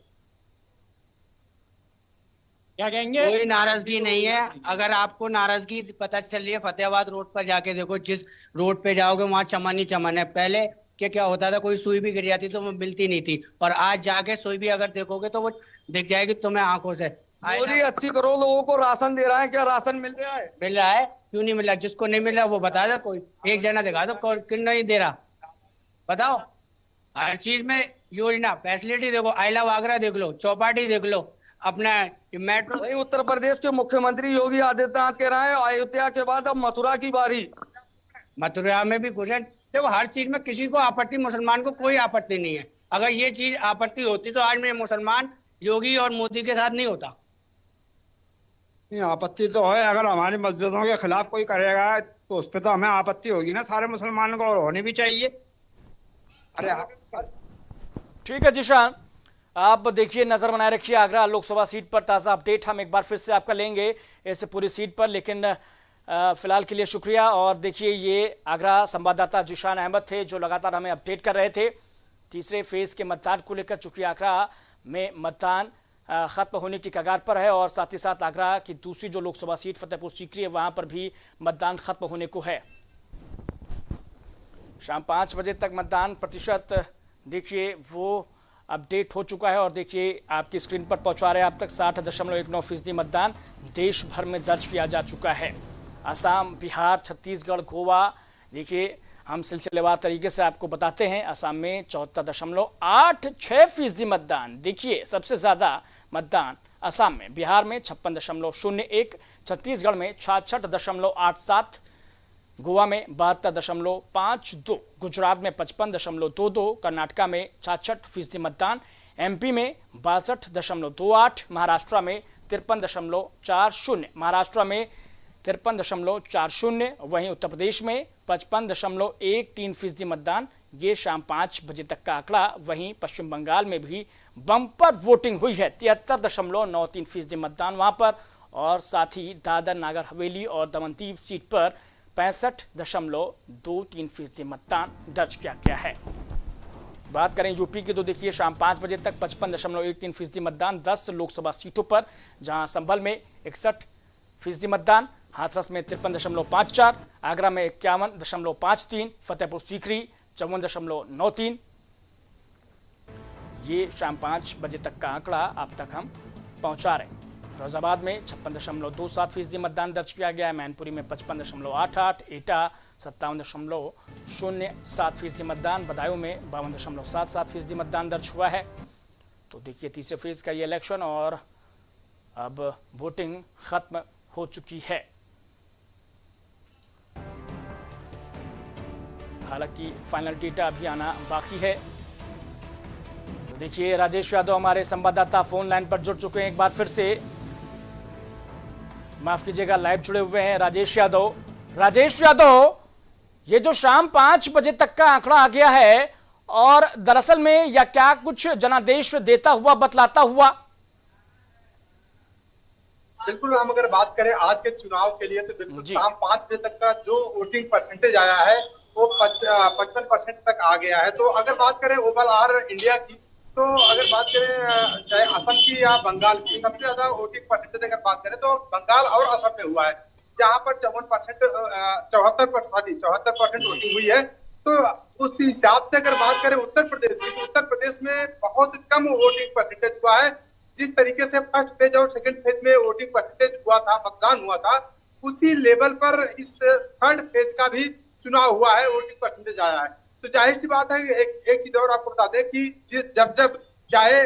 क्या कहेंगे? कोई नाराजगी नहीं है। अगर आपको नाराजगी पता चल रही है, फतेहाबाद रोड पर जाके देखो, जिस रोड पे जाओगे वहां चमन ही चमन है। पहले क्या होता था, कोई सुई भी गिर जाती तो वो मिलती नहीं थी, और आज जाके सुई भी अगर देखोगे तो वो दिख जाएगी तुम्हें आंखों से। मोदी 80 करोड़ लोगों को राशन दे रहा है, क्या राशन मिल रहा है? मिल रहा है, क्यों नहीं मिल रहा? जिसको नहीं मिल रहा वो बता दो, कोई एक जना दिखा दो क्यों नहीं दे रहा, बताओ। हर चीज में योजना, फैसिलिटी देखो, आई लव आगरा देख लो, चौपाटी देख लो, अपना मेट्रो। वही उत्तर प्रदेश के मुख्यमंत्री योगी आदित्यनाथ कह रहे हैं अयोध्या के बाद अब मथुरा की बारी। मथुरा में भी कुछ है। देखो, हर चीज में किसी को आपत्ति, मुसलमान को कोई आपत्ति नहीं है। अगर ये चीज आपत्ति होती तो आज मैं मुसलमान योगी और मोदी के साथ नहीं होता। आपत्ति तो है, अगर हमारी मस्जिदों के खिलाफ कोई करेगा तो उस पर तो हमें आपत्ति होगी ना, सारे मुसलमानों को, और होनी भी चाहिए। अरे ठीक है जिशान, आप देखिए, नजर बनाए रखिए आगरा लोकसभा सीट पर। ताज़ा अपडेट हम एक बार फिर से आपका लेंगे इस पूरी सीट पर, लेकिन फिलहाल के लिए शुक्रिया। और देखिए, ये आगरा संवाददाता जिशान अहमद थे जो लगातार हमें अपडेट कर रहे थे तीसरे फेज के मतदान को लेकर। चूंकि आगरा में मतदान खत्म होने की कगार पर है, और साथ ही साथ आगरा की दूसरी जो लोकसभा सीट फतेहपुर सीकरी है वहां पर भी मतदान खत्म होने को है। शाम 5 बजे तक मतदान प्रतिशत देखिए वो अपडेट हो चुका है, और देखिए आपकी स्क्रीन पर पहुंचा रहे हैं आप तक 60.19% मतदान देश भर में दर्ज किया जा चुका है। असम, बिहार, छत्तीसगढ़, गोवा, देखिए हम सिलसिलेवार तरीके से आपको बताते हैं। असम में 74.86% मतदान, देखिए सबसे ज़्यादा मतदान असम में, बिहार में 56.01, छत्तीसगढ़ में 66.87, गोवा में 72.52, गुजरात में 55.22, कर्नाटका में 66% मतदान, एमपी में 62.28, महाराष्ट्र में 53.40, महाराष्ट्र में 53.40, वहीं उत्तर प्रदेश में 55.13% मतदान। ये शाम 5 बजे तक का आंकड़ा। वहीं पश्चिम बंगाल में भी बम्पर वोटिंग हुई है, 73.93% मतदान वहां पर, और साथ ही दादर नगर हवेली और दमन दीव सीट पर 65.23% मतदान दर्ज किया गया है। बात करें यूपी की तो देखिए शाम 5 बजे तक 55.13% मतदान 10 लोकसभा सीटों पर, जहां संभल में 61% मतदान, हाथरस में 53.54, आगरा में 51.53, फतेहपुर सीकरी 54.93। ये शाम 5 बजे तक का आंकड़ा आप तक हम पहुंचा रहे हैं। फिरोजाबाद में 56.27% मतदान दर्ज किया गया है, मैनपुरी में 55.88, एटा 57.07% मतदान, बदायूं में 52.77% मतदान दर्ज हुआ है। तो देखिए तीसरे फेज का ये इलेक्शन, और अब वोटिंग खत्म हो चुकी है। हालांकि फाइनल डेटा अभी आना बाकी है। तो देखिए राजेश यादव हमारे संवाददाता फोन लाइन पर जुड़ चुके हैं, एक बार फिर से माफ कीजिएगा लाइव जुड़े हुए हैं राजेश यादव। राजेश यादव, ये जो शाम 5 बजे तक का आंकड़ा आ गया है, और दरअसल में या क्या कुछ जनादेश देता हुआ बतलाता हुआ? बिल्कुल, हम अगर बात करें आज के चुनाव के लिए तो बिल्कुल शाम 5 बजे तक का जो वोटिंग परसेंटेज आया है वो 55% तक आ गया है। तो अगर बात करें ओवरऑल इंडिया की, तो अगर बात करें चाहे असम की या बंगाल की, सबसे ज्यादा वोटिंग परसेंटेज अगर बात करें तो बंगाल और असम में हुआ है, जहां पर 74% वोटिंग हुई है। तो उस हिसाब से अगर बात करें उत्तर प्रदेश की, तो उत्तर प्रदेश में बहुत कम वोटिंग परसेंटेज हुआ है। जिस तरीके से फर्स्ट फेज और सेकंड फेज में वोटिंग परसेंटेज हुआ था, मतदान हुआ था, उसी लेवल पर इस थर्ड फेज का भी चुनाव हुआ है, वोटिंग परसेंटेज आया है। तो जाहिर सी बात है, एक चीज और आपको बता दें कि जब चाहे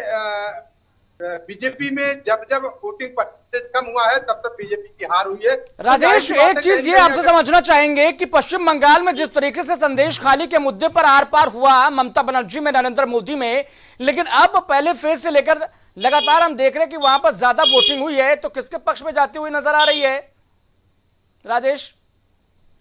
बीजेपी में जब वोटिंग परसेंटेज कम हुआ है, तब बीजेपी की हार हुई है। राजेश, एक चीज ये आपसे समझना चाहेंगे कि पश्चिम बंगाल में जिस तरीके से संदेश खाली के मुद्दे पर आर पार हुआ, ममता बनर्जी में, नरेंद्र मोदी में, लेकिन अब पहले फेज से लेकर लगातार हम देख रहे हैं कि वहां पर ज्यादा वोटिंग हुई है, तो किसके पक्ष में जाती हुई नजर आ रही है राजेश?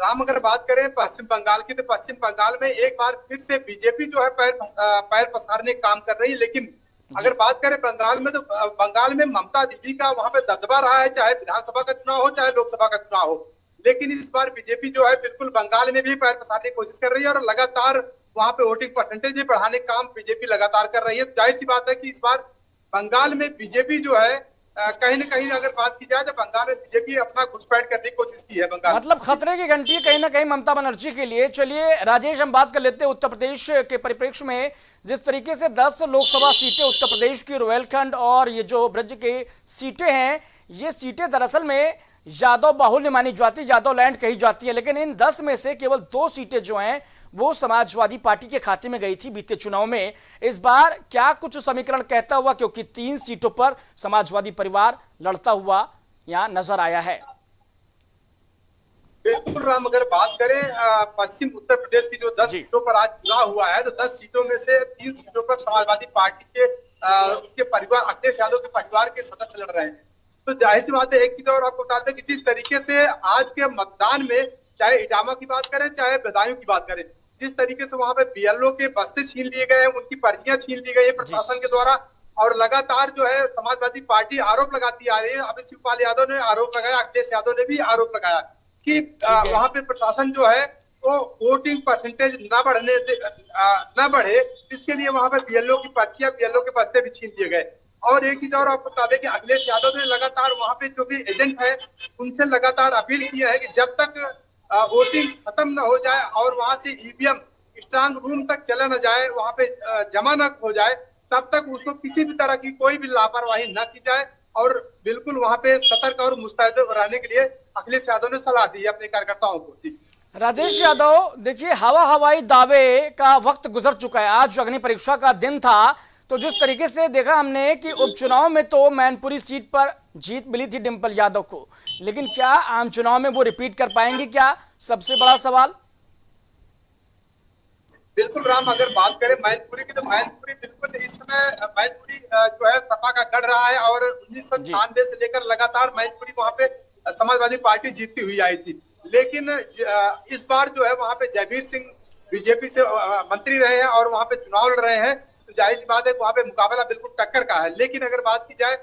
राम, अगर बात करें पश्चिम बंगाल की, तो पश्चिम बंगाल में एक बार फिर से बीजेपी जो है पैर पसारने काम कर रही है, लेकिन अगर बात करें बंगाल में, तो बंगाल में ममता दीदी का वहां पे दबदबा रहा है, चाहे विधानसभा का चुनाव हो चाहे लोकसभा का चुनाव हो। लेकिन इस बार बीजेपी जो है बिल्कुल बंगाल में भी पैर पसारने की कोशिश कर रही है और लगातार वहां पे वोटिंग परसेंटेज भी बढ़ाने का काम बीजेपी लगातार कर रही है। जाहिर सी बात है कि इस बार बंगाल में बीजेपी जो है कहीं ना कहीं अगर बात की जाए तो बंगाल में बीजेपी अपना घुसपैठ करने की कोशिश की है बंगाल। मतलब खतरे की घंटी कहीं ना कहीं ममता बनर्जी के लिए। चलिए राजेश, हम बात कर लेते हैं उत्तर प्रदेश के परिप्रेक्ष्य में। जिस तरीके से 10 लोकसभा सीटें उत्तर प्रदेश की रोहेलखंड और ये जो ब्रज की सीटें हैं, ये सीटें दरअसल में यादव बाहुल्य मानी जाती, यादव लैंड कही जाती है। लेकिन इन 10 में से केवल 2 सीटें जो हैं वो समाजवादी पार्टी के खाते में गई थी बीते चुनाव में। इस बार क्या कुछ समीकरण कहता हुआ, क्योंकि 3 सीटों पर समाजवादी परिवार लड़ता हुआ यहां नजर आया है। बिल्कुल राम, अगर बात करें पश्चिम उत्तर प्रदेश की जो 10 सीटों पर आज चुनाव हुआ है, तो 10 सीटों में से 3 सीटों पर समाजवादी पार्टी के उनके परिवार, अखिलेश यादव के परिवार के सदस्य लड़ रहे हैं। तो जाहिर सी बात है, एक चीज और आपको बता दें कि जिस तरीके से आज के मतदान में, चाहे इटावा की बात करें चाहे बदायूं की बात करें, जिस तरीके से वहां पे बीएलओ के बस्ते छीन लिए गए, उनकी पर्चियां छीन ली गई है प्रशासन के द्वारा, और लगातार जो है समाजवादी पार्टी आरोप लगाती आ रही है। अभी शिवपाल यादव ने आरोप लगाया, अखिलेश यादव ने भी आरोप लगाया कि वहां पे प्रशासन जो है वो वोटिंग परसेंटेज न बढ़े, इसके लिए वहां पे बीएलओ की पर्चियां, बीएलओ के बस्ते भी छीन लिए गए। और एक चीज और आपको बता दें कि अखिलेश यादव ने लगातार वहां पे जो भी एजेंट है उनसे लगातार अपील की है कि जब तक वोटिंग खत्म न हो जाए और वहां से ईवीएम स्ट्रांग रूम तक चला न जाए, वहां पे जमा न हो जाए, तब तक उसको किसी भी तरह की कोई भी लापरवाही न की जाए। और बिल्कुल वहां पे सतर्क और मुस्तैद रहने के लिए अखिलेश यादव ने सलाह दी है अपने कार्यकर्ताओं को। राजेश यादव, देखिए हवाई दावे का वक्त गुजर चुका है, आज अग्नि परीक्षा का दिन था। तो जिस तरीके से देखा हमने कि उपचुनाव में तो मैनपुरी सीट पर जीत मिली थी डिंपल यादव को, लेकिन क्या आम चुनाव में वो रिपीट कर पाएंगे, क्या सबसे बड़ा सवाल। बिल्कुल राम, अगर बात करें मैनपुरी की, तो मैनपुरी बिल्कुल इस समय मैनपुरी जो है सपा का गढ़ रहा है और 1996 से लेकर लगातार मैनपुरी वहां पे समाजवादी पार्टी जीतती हुई आई थी। लेकिन इस बार जो है वहां पे जयवीर सिंह बीजेपी से मंत्री रहे हैं और वहां पे चुनाव लड़ रहे हैं, तो जाहिर सी बात है वहां पे मुकाबला बिल्कुल टक्कर का है। लेकिन अगर बात की जाए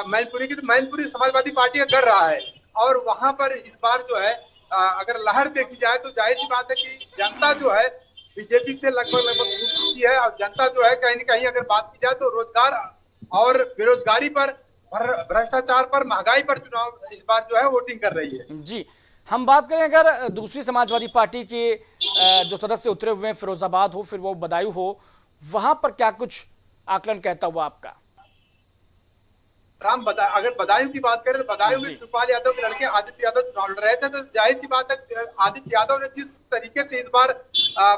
मैनपुरी की, तो मैनपुरी समाजवादी पार्टी का गढ़ रहा है और वहां पर इस बार जो है अगर लहर देखी जाए तो जाहिर सी बात है कि जनता जो है बीजेपी से लगभग टूट चुकी है और जनता जो है कहीं न कहीं अगर बात की जाए तो रोजगार और बेरोजगारी पर, भ्रष्टाचार पर, महंगाई पर चुनाव इस बार जो है वोटिंग कर रही है। जी, हम बात करें अगर दूसरी समाजवादी पार्टी के जो सदस्य उतरे हुए हैं, फिरोजाबाद हो फिर वो बदायूं हो, वहां पर क्या कुछ आकलन कहता हुआ आपका। राम, अगर बदायूं की बात करें तो बदायूं में शिवपाल यादव के लड़के आदित्य यादव चुनाव लड़ रहे थे, तो जाहिर सी बात है आदित्य यादव ने जिस तरीके से इस बार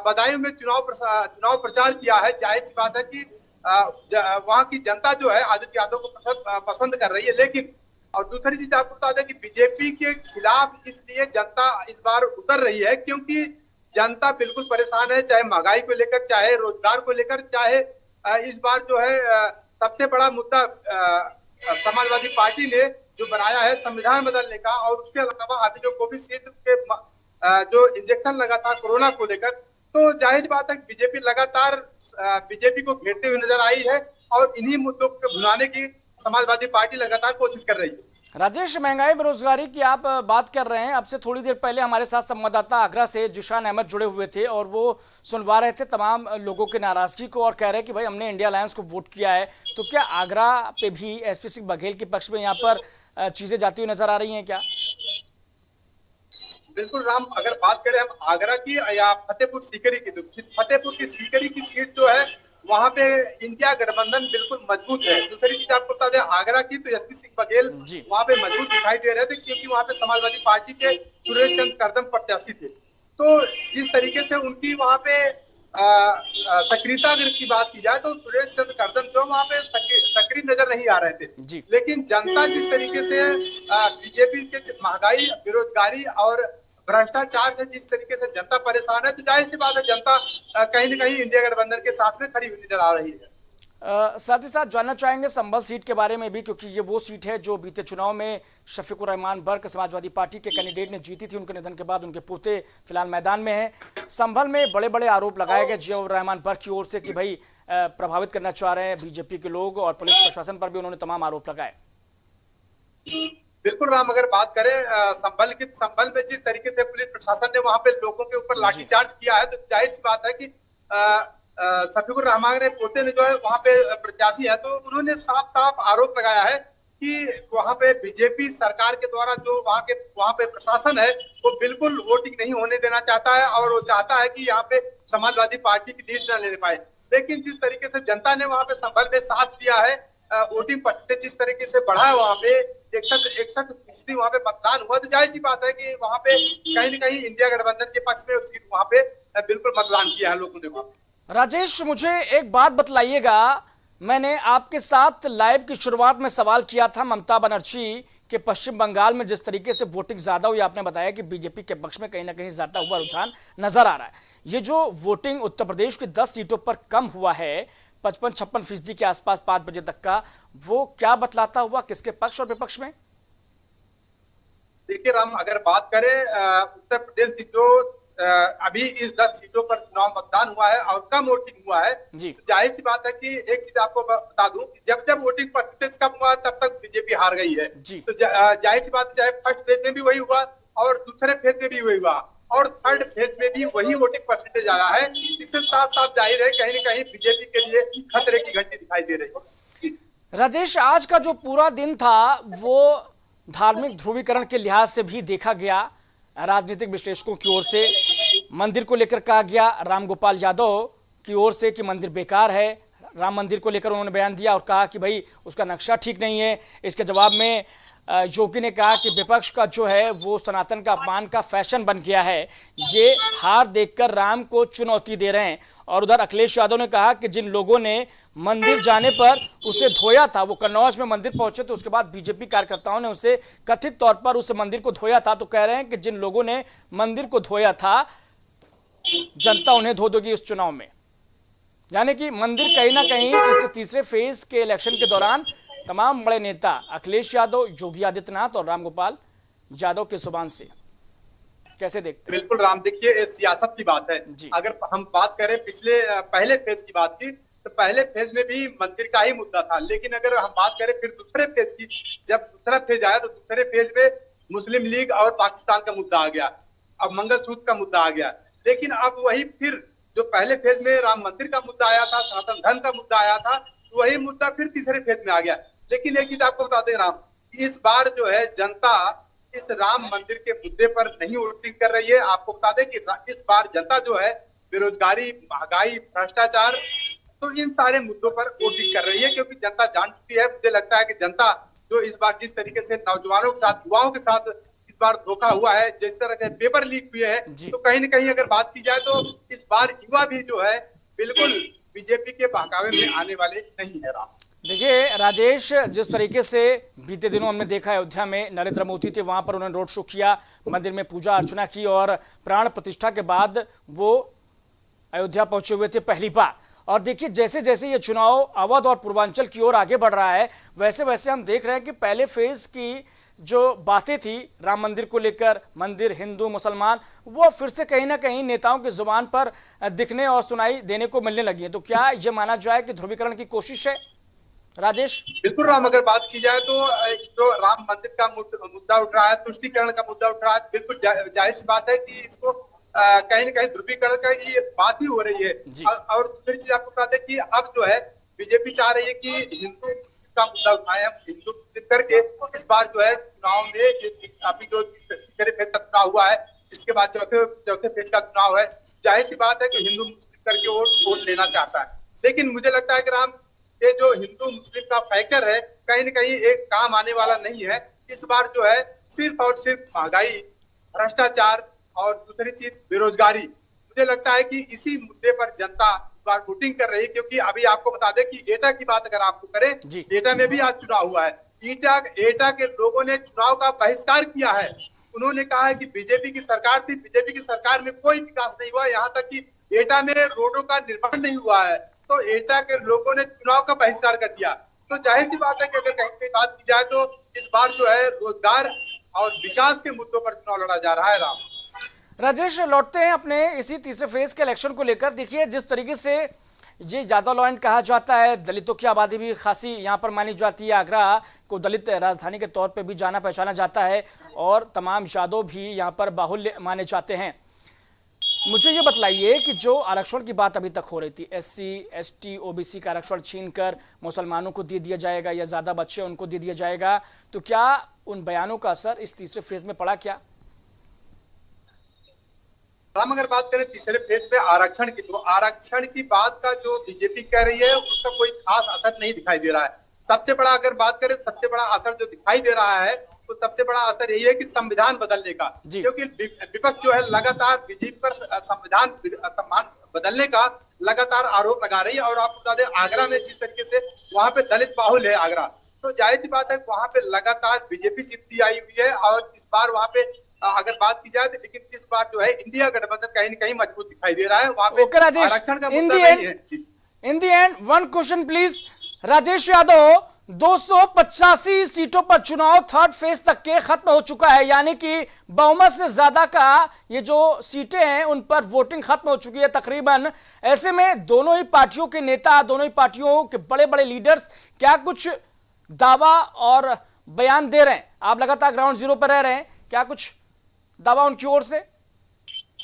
बदायूं में चुनाव प्रचार किया है, जाहिर सी बात है कि वहां की जनता जो है आदित्य यादव को पसंद कर रही है। लेकिन और दूसरी चीज आपको बता दें कि बीजेपी के खिलाफ इसलिए जनता इस बार उतर रही है क्योंकि जनता बिल्कुल परेशान है, चाहे महंगाई को लेकर, चाहे रोजगार को लेकर, चाहे इस बार जो है सबसे बड़ा मुद्दा समाजवादी पार्टी ने जो बनाया है संविधान बदलने का, और उसके अलावा अभी जो कोविशील्ड के जो इंजेक्शन लगा था कोरोना को लेकर, तो जाहिर बात है बीजेपी लगातार बीजेपी को घेरते हुए नजर आई है और इन्हीं मुद्दों को भुनाने की समाजवादी पार्टी लगातार कोशिश कर रही है। राजेश, महंगाई बेरोजगारी की आप बात कर रहे हैं, अब से थोड़ी देर पहले हमारे साथ संवाददाता आगरा से जिशान अहमद जुड़े हुए थे और वो सुनवा रहे थे तमाम लोगों की नाराजगी को और कह रहे हैं कि भाई हमने इंडिया अलायंस को वोट किया है। तो क्या आगरा पे भी एसपी सिंह बघेल के पक्ष में यहाँ पर चीजें जाती हुई नजर आ रही हैं क्या। बिल्कुल राम, अगर बात करें हम आगरा की या फतेहपुर सीकरी की, तो फतेहपुर की सीकरी की सीट जो है वहां पे इंडिया गठबंधन बिल्कुल मजबूत है। दूसरी चीज आपको बता दें आगरा की, तो एसपी सिंह बघेल वहां पे मजबूत दिखाई दे रहे थे क्योंकि वहां पे समाजवादी पार्टी के सुरेश चंद्र करदम प्रत्याशी थे। तो जिस तरीके से उनकी वहां पे सक्रियता अगर की बात की जाए तो सुरेश चंद्र करदम जो वहां पे सक्रिय नजर नहीं आ रहे थे। लेकिन जनता जिस तरीके से बीजेपी के महंगाई, बेरोजगारी और भ्रष्टाचार से जिस तरीके से जनता परेशान है, तो जाहिर सी बात है जनता कहीं न कहीं इंडिया गठबंधन के साथ में खड़ी हुई नजर आ रही है। साथ ही साथ जानना चाहेंगे संभल सीट के बारे में भी, क्योंकि ये वो सीट है जो बीते चुनाव में शफीकुर रहमान बर्क समाजवादी पार्टी के कैंडिडेट ने जीती थी। उनके निधन के बाद उनके पोते फिलहाल मैदान में हैं। संभल में बड़े बड़े आरोप लगाए गए जियाउर रहमान बर्क की ओर से कि भाई प्रभावित करना चाह रहे हैं बीजेपी के लोग, और पुलिस प्रशासन पर भी उन्होंने तमाम आरोप लगाए। बिल्कुल राम, अगर बात करें संभल में जिस तरीके से पुलिस प्रशासन ने वहां पे लोगों के ऊपर लाठीचार्ज किया है, तो जाहिर सी बात है कि शफीकुर रहमान ने पोते ने जो है वहां पे प्रत्याशी है, तो उन्होंने साफ साफ आरोप लगाया है कि वहां पे बीजेपी सरकार के द्वारा जो वहां पे प्रशासन है वो बिल्कुल वोटिंग नहीं होने देना चाहता है, और वो चाहता है कि यहाँ पे समाजवादी पार्टी की लीड न लेने पाए। लेकिन जिस तरीके से जनता ने वहां पे संभल में साथ दिया है, वोटिंग परसेंटेज जिस तरीके से बढ़ा है, वहां पे 61% वहां पे मतदान हुआ, तो जाहिर सी बात है कि वहां पे कहीं न कहीं इंडिया गठबंधन के पक्ष में सीट वहां पे बिल्कुल मतदान किया है लोगों ने वहां पे। राजेश, मुझे एक बात बतलाइएगा, मैंने आपके साथ लाइव की शुरुआत में सवाल किया था ममता बनर्जी के पश्चिम बंगाल में जिस तरीके से वोटिंग ज्यादा हुई, आपने बताया कि बीजेपी के पक्ष में कहीं ना कहीं ज्यादा हुआ रुझान नजर आ रहा है। ये जो वोटिंग उत्तर प्रदेश की 10 सीटों पर कम हुआ है 55-56% के आसपास 5 बजे तक का, वो क्या बतलाता हुआ किसके पक्ष और विपक्ष में? देखिए राम, अगर बात करें उत्तर प्रदेश की जो अभी इस 10 सीटों पर चुनाव मतदान हुआ है और कम वोटिंग हुआ है, तो जाहिर सी बात है कि एक चीज आपको बता दूं कि जब जब वोटिंग परसेंटेज कम हुआ तब तक बीजेपी हार गई है। तो जाहिर सी बात है, चाहे फर्स्ट फेज में भी वही हुआ और दूसरे फेज में भी वही हुआ और थर्ड फेज में भी वही वोटिंग परसेंटेज आया है। इससे साफ साफ जाहिर है कहीं न कहीं बीजेपी के लिए खतरे की घंटी दिखाई दे रही है। राजेश, आज का जो पूरा दिन था वो धार्मिक ध्रुवीकरण के लिहाज से भी देखा गया। राजनीतिक विश्लेषकों की ओर से मंदिर को लेकर कहा गया, रामगोपाल यादव की ओर से कि मंदिर बेकार है, राम मंदिर को लेकर उन्होंने बयान दिया और कहा कि भाई उसका नक्शा ठीक नहीं है। इसके जवाब में योगी ने कहा कि विपक्ष का जो है वो सनातन का अपमान का फैशन बन गया है, ये हार देखकर राम को चुनौती दे रहे हैं। और उधर अखिलेश यादव ने कहा कि जिन लोगों ने मंदिर जाने पर उसे धोया था, वो कन्नौज में मंदिर पहुंचे तो उसके बाद बीजेपी कार्यकर्ताओं ने उसे कथित तौर पर उस मंदिर को धोया था, तो कह रहे हैं कि जिन लोगों ने मंदिर को धोया था जनता उन्हें धो देगी इस चुनाव में। यानी कि मंदिर कहीं ना कहीं इस तीसरे फेज के इलेक्शन के दौरान तमाम बड़े नेता अखिलेश यादव, योगी आदित्यनाथ और रामगोपाल यादव के जुबान से कैसे देखते हैं? बिल्कुल राम, देखिए सियासत की बात है। अगर हम बात करें पहले फेज की बात की, तो पहले फेज में भी मंदिर का ही मुद्दा था, लेकिन अगर हम बात करें फिर दूसरे फेज की, जब दूसरा फेज आया तो दूसरे फेज में मुस्लिम लीग और पाकिस्तान का मुद्दा आ गया, अब मंगलसूत्र का मुद्दा आ गया। लेकिन अब वही फिर जो पहले फेज में राम मंदिर का मुद्दा आया था, सनातन धर्म का मुद्दा आया था, वही मुद्दा फिर तीसरे फेज में आ गया। लेकिन एक चीज आपको बता दें राम, इस बार जो है जनता इस राम मंदिर के मुद्दे पर नहीं वोटिंग कर रही है। आपको बता दें कि इस बार जनता जो है बेरोजगारी, महंगाई, भ्रष्टाचार, तो इन सारे मुद्दों पर वोटिंग कर रही है, क्योंकि जनता जान चुकी है। मुझे लगता है कि जनता जो इस बार जिस तरीके से नौजवानों के साथ, युवाओं के साथ इस बार धोखा हुआ है, जिस तरह के पेपर लीक हुए हैं, तो कहीं न कहीं अगर बात की जाए तो इस बार युवा भी जो है बिल्कुल बीजेपी के बहकावे में आने वाले नहीं है राम। देखिए राजेश, जिस तरीके से बीते दिनों हमने देखा अयोध्या में नरेंद्र मोदी थे, वहां पर उन्होंने रोड शो किया, मंदिर में पूजा अर्चना की और प्राण प्रतिष्ठा के बाद वो अयोध्या पहुंचे हुए थे पहली बार। और देखिए जैसे जैसे ये चुनाव अवध और पूर्वांचल की ओर आगे बढ़ रहा है, वैसे वैसे हम देख रहे हैं कि पहले फेज की जो बातें थी राम मंदिर को लेकर, मंदिर हिंदू मुसलमान, वो फिर से कहीं ना कहीं नेताओं की जुबान पर दिखने और सुनाई देने को मिलने लगी है। तो क्या ये माना जाए कि ध्रुवीकरण की कोशिश है राजेश? बिल्कुल राम, अगर बात की जाए तो जो राम मंदिर का मुद्दा उठ रहा है, तुष्टीकरण का मुद्दा उठ रहा है, बिल्कुल जाहिर सी बात है कि इसको कहीं न कहीं ध्रुवीकरण का ये बात ही हो रही है। और दूसरी चीज आपको बता दें कि अब जो है बीजेपी चाह रही है कि हिंदू का मुद्दा उठाए, हम हिंदू मुस्लिम करके इस बार जो है चुनाव में, अभी जो तीसरे फेज का चुनाव हुआ है, इसके बाद चौथे फेज का चुनाव है, जाहिर सी बात है कि हिंदू मुस्लिम करके वोट लेना चाहता है। लेकिन मुझे लगता है कि राम, ये जो हिंदू मुस्लिम का फैक्टर है कहीं न कहीं एक काम आने वाला नहीं है। इस बार जो है सिर्फ और सिर्फ महंगाई, भ्रष्टाचार और दूसरी चीज बेरोजगारी, मुझे लगता है कि इसी मुद्दे पर जनता इस बार वोटिंग कर रही है। क्योंकि अभी आपको बता दें कि एटा की बात अगर आपको करें, एटा में भी आज चुनाव हुआ है। एटा के लोगों ने चुनाव का बहिष्कार किया है। उन्होंने कहा है कि बीजेपी की सरकार थी, बीजेपी की सरकार में कोई विकास नहीं हुआ, यहाँ तक कि एटा में रोडों का निर्माण नहीं हुआ है। तो एटा के लोगों ने चुनाव का बहिष्कार कर दिया। तो जाहिर सी बात है कि अगर कहीं पे बात की जाए तो इस बार जो है रोजगार और विकास के मुद्दों पर चुनाव लड़ा जा रहा है। राम राजेश, लौटते हैं अपने इसी तीसरे फेज के इलेक्शन को लेकर। देखिए, जिस तरीके से ये यादव लॉन्ड कहा जाता है, दलितों की आबादी भी खासी यहाँ पर मानी जाती है। आगरा को दलित राजधानी के तौर पे भी जाना पहचाना जाता है और तमाम यादव भी यहाँ पर बाहुल्य माने जाते हैं। मुझे ये बताइए कि जो आरक्षण की बात अभी तक हो रही थी, SC, ST, OBC का आरक्षण छीनकर मुसलमानों को दे दिया जाएगा या ज़्यादा बच्चे उनको दे दिया जाएगा, तो क्या उन बयानों का असर इस तीसरे फेज में पड़ा क्या? राम अगर बात करें तीसरे फेज पे आरक्षण की, तो आरक्षण की बात का जो बीजेपी कह रही है उसका कोई खास असर नहीं दिखाई दे रहा है। सबसे बड़ा अगर बात करें, सबसे बड़ा असर जो दिखाई दे रहा है तो सबसे बड़ा असर यही है कि संविधान बदलने का, क्योंकि विपक्ष जो है लगातार बीजेपी पर संविधान बदलने का लगातार आरोप लगा रही है। और आपको बता दें, आगरा में जिस तरीके से वहां पे दलित बाहुल है आगरा, तो जाहिर सी बात है वहां पे लगातार बीजेपी जीतती आई हुई है। और इस बार वहां पे अगर बात की जाए तो, लेकिन इस बार जो है इंडिया गठबंधन कहीं न कहीं मजबूत दिखाई दे रहा है। वहां पे आरक्षण का मुद्दा नहीं है। In the end one question please, Rajesh Yadav, 285 सीटों पर चुनाव थर्ड फेज तक के खत्म हो चुका है, यानी कि बहुमत से ज्यादा का ये जो सीटें हैं उन पर वोटिंग खत्म हो चुकी है तकरीबन। ऐसे में दोनों ही पार्टियों के नेता, दोनों ही पार्टियों के बड़े बड़े लीडर्स क्या कुछ दावा और बयान दे रहे हैं? आप लगातार ग्राउंड जीरो पर रह रहे हैं, क्या कुछ दावा उनकी ओर से?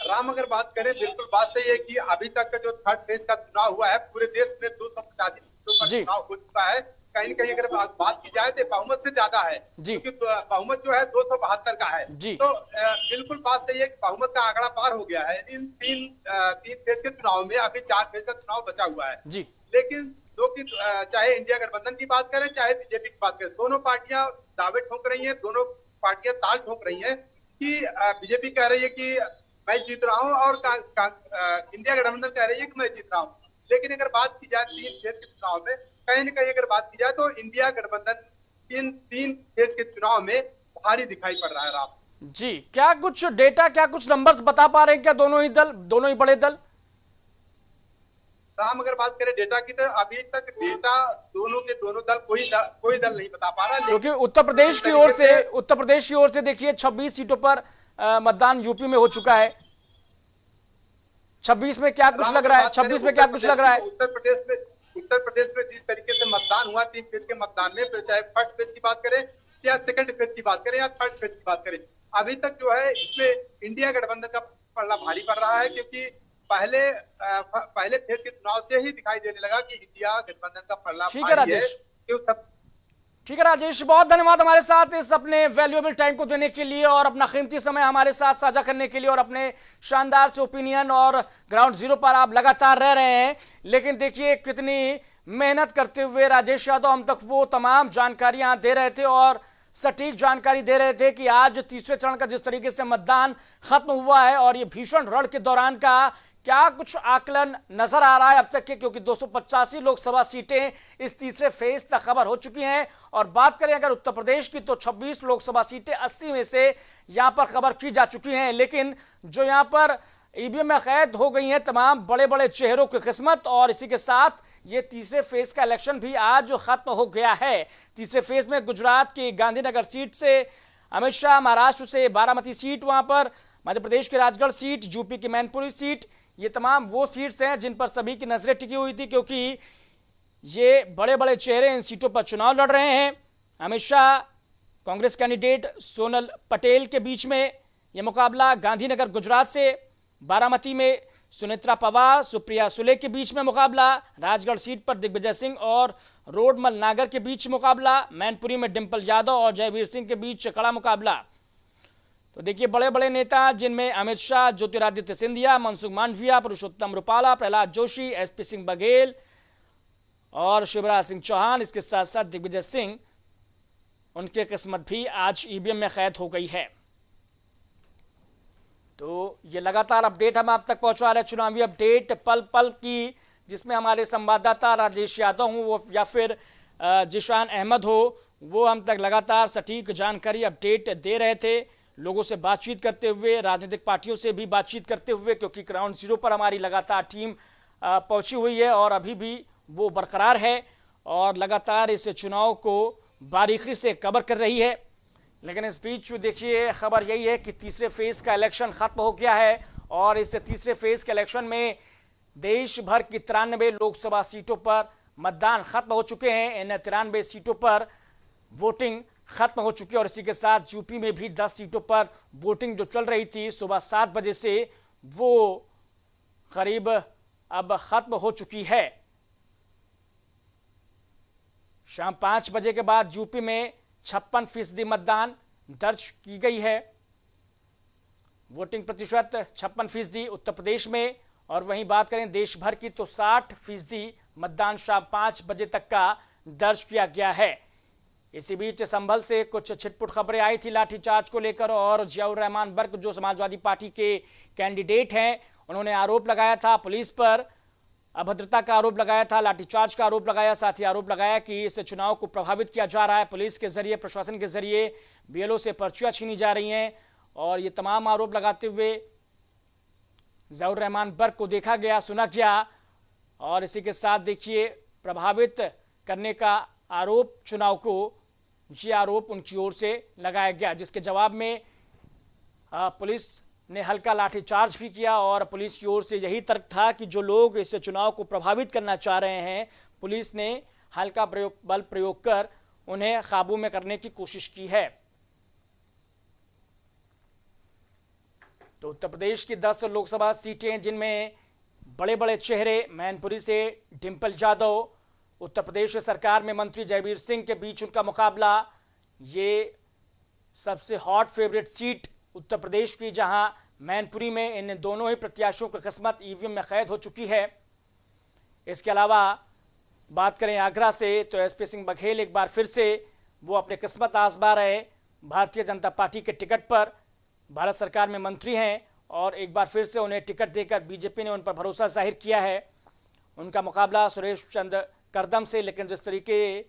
राम अगर बात करें, बिल्कुल बात सही है कि अभी तक का जो थर्ड फेज का चुनाव हुआ है पूरे देश में 285 सीटों पर चुनाव हो चुका है। कहीं न कहीं अगर बात की जाए तो बहुमत से ज्यादा है, क्योंकि बहुमत जो है 272 का है। तो बिल्कुल बात सही है कि बहुमत का आंकड़ा पार हो गया है। इन तीन फेज के चुनाव में अभी 4 फेज का चुनाव बचा हुआ है। लेकिन चाहे इंडिया गठबंधन की बात करें चाहे बीजेपी की बात करें, दोनों पार्टियां दावे ठोक रही है, दोनों पार्टियां ताल ठोक रही है कि बीजेपी कह रही है कि मैं जीत रहा हूं और इंडिया गठबंधन कह रही है कि मैं जीत रहा हूं। लेकिन अगर बात की जाए 3 फेज के चुनाव में, कहीं न कहीं अगर बात की जाए तो इंडिया गठबंधन इन 3 फेज के चुनाव में भारी दिखाई पड़ रहा है। राम जी, क्या कुछ डेटा, क्या कुछ नंबर्स बता पा रहे हैं क्या दोनों ही दल, दोनों ही बड़े दल? राम अगर बात करें डेटा की, तो अभी तक डेटा दोनों के दोनों दल कोई दल नहीं बता पा रहा। क्योंकि उत्तर प्रदेश की ओर से देखिए 26 सीटों पर मतदान यूपी में हो चुका है। 26 में क्या कुछ लग रहा है? 26 में क्या कुछ लग रहा है? उत्तर प्रदेश में जिस तरीके से मतदान हुआ 3 फेज के मतदान में, चाहे फर्स्ट फेज की बात करें या सेकंड फेज की बात करें या थर्ड फेज की बात करें, अभी तक जो है इसमें इंडिया गठबंधन का पलड़ा भारी पड़ रहा है। क्योंकि पहले फेज के चुनाव से ही दिखाई देने लगा कि इंडिया गठबंधन का पलड़ा भारी है। ठीक है राजेश, बहुत धन्यवाद हमारे साथ इस अपने वैल्यूएबल टाइम को देने के लिए और अपना कीमती समय हमारे साथ साझा करने के लिए और अपने शानदार से ओपिनियन और ग्राउंड जीरो पर आप लगातार रह रहे हैं। लेकिन देखिए कितनी मेहनत करते हुए राजेश यादव हम तक वो तमाम जानकारियां दे रहे थे और सटीक जानकारी दे रहे थे कि आज तीसरे चरण का जिस तरीके से मतदान खत्म हुआ है और ये भीषण रण के दौरान का क्या कुछ आकलन नजर आ रहा है अब तक के, क्योंकि 285 लोकसभा सीटें इस तीसरे फेज तक खबर हो चुकी हैं। और बात करें अगर उत्तर प्रदेश की तो 26 लोकसभा सीटें 80 में से यहां पर खबर की जा चुकी हैं। लेकिन जो यहां पर ईवीएम में कैद हो गई हैं तमाम बड़े बड़े चेहरों की किस्मत, और इसी के साथ ये तीसरे फेज का इलेक्शन भी आज खत्म हो गया है। तीसरे फेज में गुजरात की गांधीनगर सीट से अमित शाह, महाराष्ट्र से बारामती सीट, वहां पर मध्य प्रदेश की राजगढ़ सीट, यूपी की मैनपुरी सीट, ये तमाम वो सीट्स हैं जिन पर सभी की नजरें टिकी हुई थी, क्योंकि ये बड़े बड़े चेहरे इन सीटों पर चुनाव लड़ रहे हैं। अमित शाह, कांग्रेस कैंडिडेट सोनल पटेल के बीच में यह मुकाबला, गांधीनगर गुजरात से, बारामती में सुनेत्रा पवार, सुप्रिया सुले के बीच में मुकाबला, राजगढ़ सीट पर दिग्विजय सिंह और रोडमल नागर के बीच मुकाबला, मैनपुरी में डिंपल यादव और जयवीर सिंह के बीच कड़ा मुकाबला। तो देखिए बड़े बड़े नेता जिनमें अमित शाह, ज्योतिरादित्य सिंधिया, मनसुख मांडविया, पुरुषोत्तम रुपाला, प्रहलाद जोशी, SP सिंह बघेल और शिवराज सिंह चौहान, इसके साथ साथ दिग्विजय सिंह, उनकी किस्मत भी आज ईवीएम में कैद हो गई है। तो ये लगातार अपडेट हम आप तक पहुंचा रहे हैं, चुनावी अपडेट पल पल की, जिसमें हमारे संवाददाता राजेश यादव हो वो या फिर जिशान अहमद हो, वो हम तक लगातार सटीक जानकारी अपडेट दे रहे थे, लोगों से बातचीत करते हुए, राजनीतिक पार्टियों से भी बातचीत करते हुए, क्योंकि ग्राउंड जीरो पर हमारी लगातार टीम पहुंची हुई है और अभी भी वो बरकरार है और लगातार इस चुनाव को बारीकी से कवर कर रही है। लेकिन इस बीच देखिए खबर यही है कि तीसरे फेज का इलेक्शन खत्म हो गया है और इस तीसरे फेज के इलेक्शन में देश भर की 93 लोकसभा सीटों पर मतदान खत्म हो चुके हैं। इन 93 सीटों पर वोटिंग खत्म हो चुकी है और इसी के साथ यूपी में भी 10 सीटों पर वोटिंग जो चल रही थी सुबह 7 बजे से वो करीब अब खत्म हो चुकी है। शाम 5 बजे के बाद यूपी में 56% मतदान दर्ज की गई है। वोटिंग प्रतिशत 56% उत्तर प्रदेश में और वहीं बात करें देश भर की तो 60% मतदान शाम 5 बजे तक का दर्ज किया गया है। इसी बीच संभल से कुछ छिटपुट खबरें आई थी लाठीचार्ज को लेकर और जियाउर रहमान बर्क जो समाजवादी पार्टी के कैंडिडेट हैं उन्होंने आरोप लगाया था पुलिस पर, अभद्रता का आरोप लगाया था, लाठीचार्ज का आरोप लगाया, साथ ही आरोप लगाया कि इस चुनाव को प्रभावित किया जा रहा है पुलिस के जरिए, प्रशासन के जरिए बीएलओ से पर्चियां छीनी जा रही हैं। और ये तमाम आरोप लगाते हुए जियाउर रहमान बर्क को देखा गया, सुना गया और इसी के साथ देखिए प्रभावित करने का आरोप चुनाव को, ये आरोप उनकी ओर से लगाया गया, जिसके जवाब में पुलिस ने हल्का लाठीचार्ज भी किया और पुलिस की ओर से यही तर्क था कि जो लोग इस चुनाव को प्रभावित करना चाह रहे हैं पुलिस ने हल्का बल प्रयोग कर उन्हें काबू में करने की कोशिश की है। तो उत्तर प्रदेश की 10 लोकसभा सीटें जिनमें बड़े बड़े चेहरे मैनपुरी से डिंपल यादव, उत्तर प्रदेश सरकार में मंत्री जयवीर सिंह के बीच उनका मुकाबला, ये सबसे hot favourite seat Uttar Pradesh की, जहां मैनपुरी में इन दोनों ही प्रत्याशियों की किस्मत ईवीएम में कैद हो चुकी है। इसके अलावा बात करें आगरा से तो एसपी सिंह बघेल एक बार फिर से वो अपनी किस्मत आजमा रहे भारतीय जनता पार्टी के टिकट पर, भारत सरकार में मंत्री हैं और एक बार फिर से उन्हें टिकट देकर बीजेपी ने उन पर भरोसा जाहिर किया है। उनका मुकाबला सुरेश चंद्र करदम से, लेकिन जिस तरीके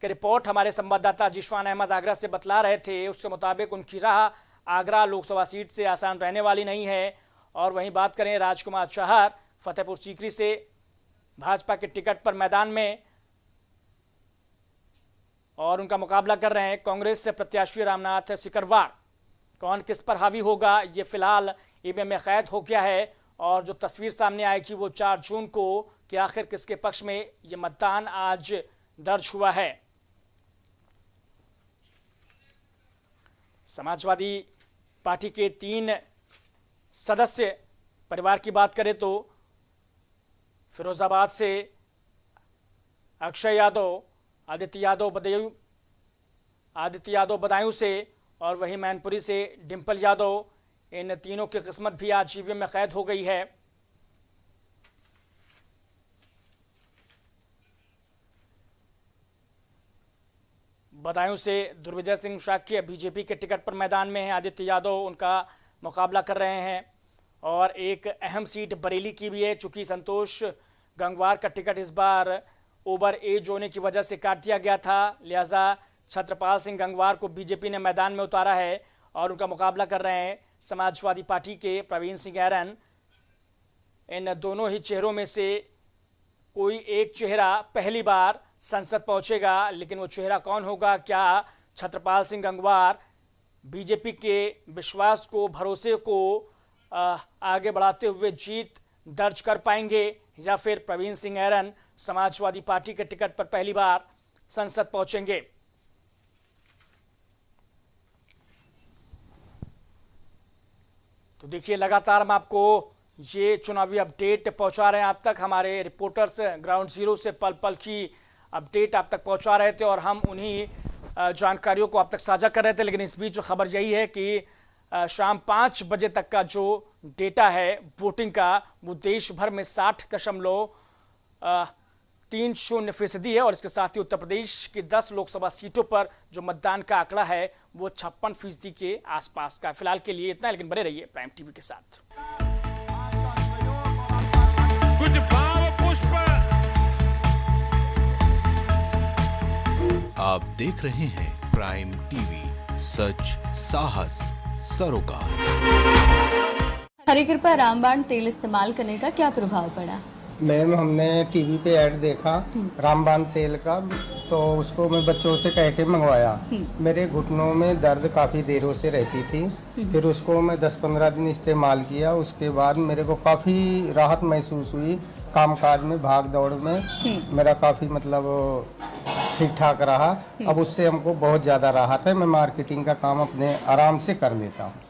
की रिपोर्ट हमारे संवाददाता जिशवान अहमद आगरा से बतला रहे थे उसके मुताबिक उनकी राह आगरा लोकसभा सीट से आसान रहने वाली नहीं है। और वहीं बात करें राजकुमार चाहर फतेहपुर सीकरी से भाजपा के टिकट पर मैदान में और उनका मुकाबला कर रहे हैं कांग्रेस से प्रत्याशी रामनाथ सिकरवार। कौन किस पर हावी होगा ये फिलहाल ईवीएम में कैद हो गया है और जो तस्वीर सामने आएगी वो 4 जून को कि आखिर किसके पक्ष में ये मतदान आज दर्ज हुआ है। समाजवादी पार्टी के 3 सदस्य परिवार की बात करें तो फिरोजाबाद से अक्षय यादव, आदित्य यादव बदायूं से और वहीं मैनपुरी से डिंपल यादव, इन तीनों की किस्मत भी आज ईवीएम में कैद हो गई है। बदायूं से दुर्विजय सिंह शाक्य बीजेपी के टिकट पर मैदान में हैं, आदित्य यादव उनका मुकाबला कर रहे हैं और एक अहम सीट बरेली की भी है, चूंकि संतोष गंगवार का टिकट इस बार ओवर एज होने की वजह से काट दिया गया था, लिहाजा छत्रपाल सिंह गंगवार को बीजेपी ने मैदान में उतारा है और उनका मुकाबला कर रहे हैं समाजवादी पार्टी के प्रवीण सिंह ऐरन। इन दोनों ही चेहरों में से कोई एक चेहरा पहली बार संसद पहुंचेगा, लेकिन वो चेहरा कौन होगा? क्या छत्रपाल सिंह गंगवार बीजेपी के विश्वास को, भरोसे को आगे बढ़ाते हुए जीत दर्ज कर पाएंगे या फिर प्रवीण सिंह ऐरन समाजवादी पार्टी के टिकट पर पहली बार संसद पहुंचेंगे? तो देखिए लगातार हम आपको ये चुनावी अपडेट पहुंचा रहे हैं आप तक, हमारे रिपोर्टर्स ग्राउंड जीरो से पल पल की अपडेट आप तक पहुंचा रहे थे और हम उन्हीं जानकारियों को आप तक साझा कर रहे थे। लेकिन इस बीच जो खबर यही है कि शाम 5 बजे तक का जो डेटा है वोटिंग का वो देश भर में 60.30% है और इसके साथ ही उत्तर प्रदेश की 10 लोकसभा सीटों पर जो मतदान का आंकड़ा है वो 56% के आसपास का। फिलहाल के लिए इतना, लेकिन बने रहिए प्राइम टीवी के साथ। कुछ भाव पुष्प आप देख रहे हैं प्राइम टीवी, सच साहस सरोकार। हरि कृपा रामबाण तेल इस्तेमाल करने का क्या प्रभाव पड़ा? मैम हमने टीवी पे ऐड देखा रामबाण तेल का, तो उसको मैं बच्चों से कह के मंगवाया। मेरे घुटनों में दर्द काफ़ी देरों से रहती थी। फिर उसको मैं 10-15 दिन इस्तेमाल किया, उसके बाद मेरे को काफ़ी राहत महसूस हुई। कामकाज में, भाग दौड़ में मेरा काफ़ी मतलब ठीक ठाक रहा। अब उससे हमको बहुत ज़्यादा राहत है। मैं मार्केटिंग का काम अपने आराम से कर लेता हूँ।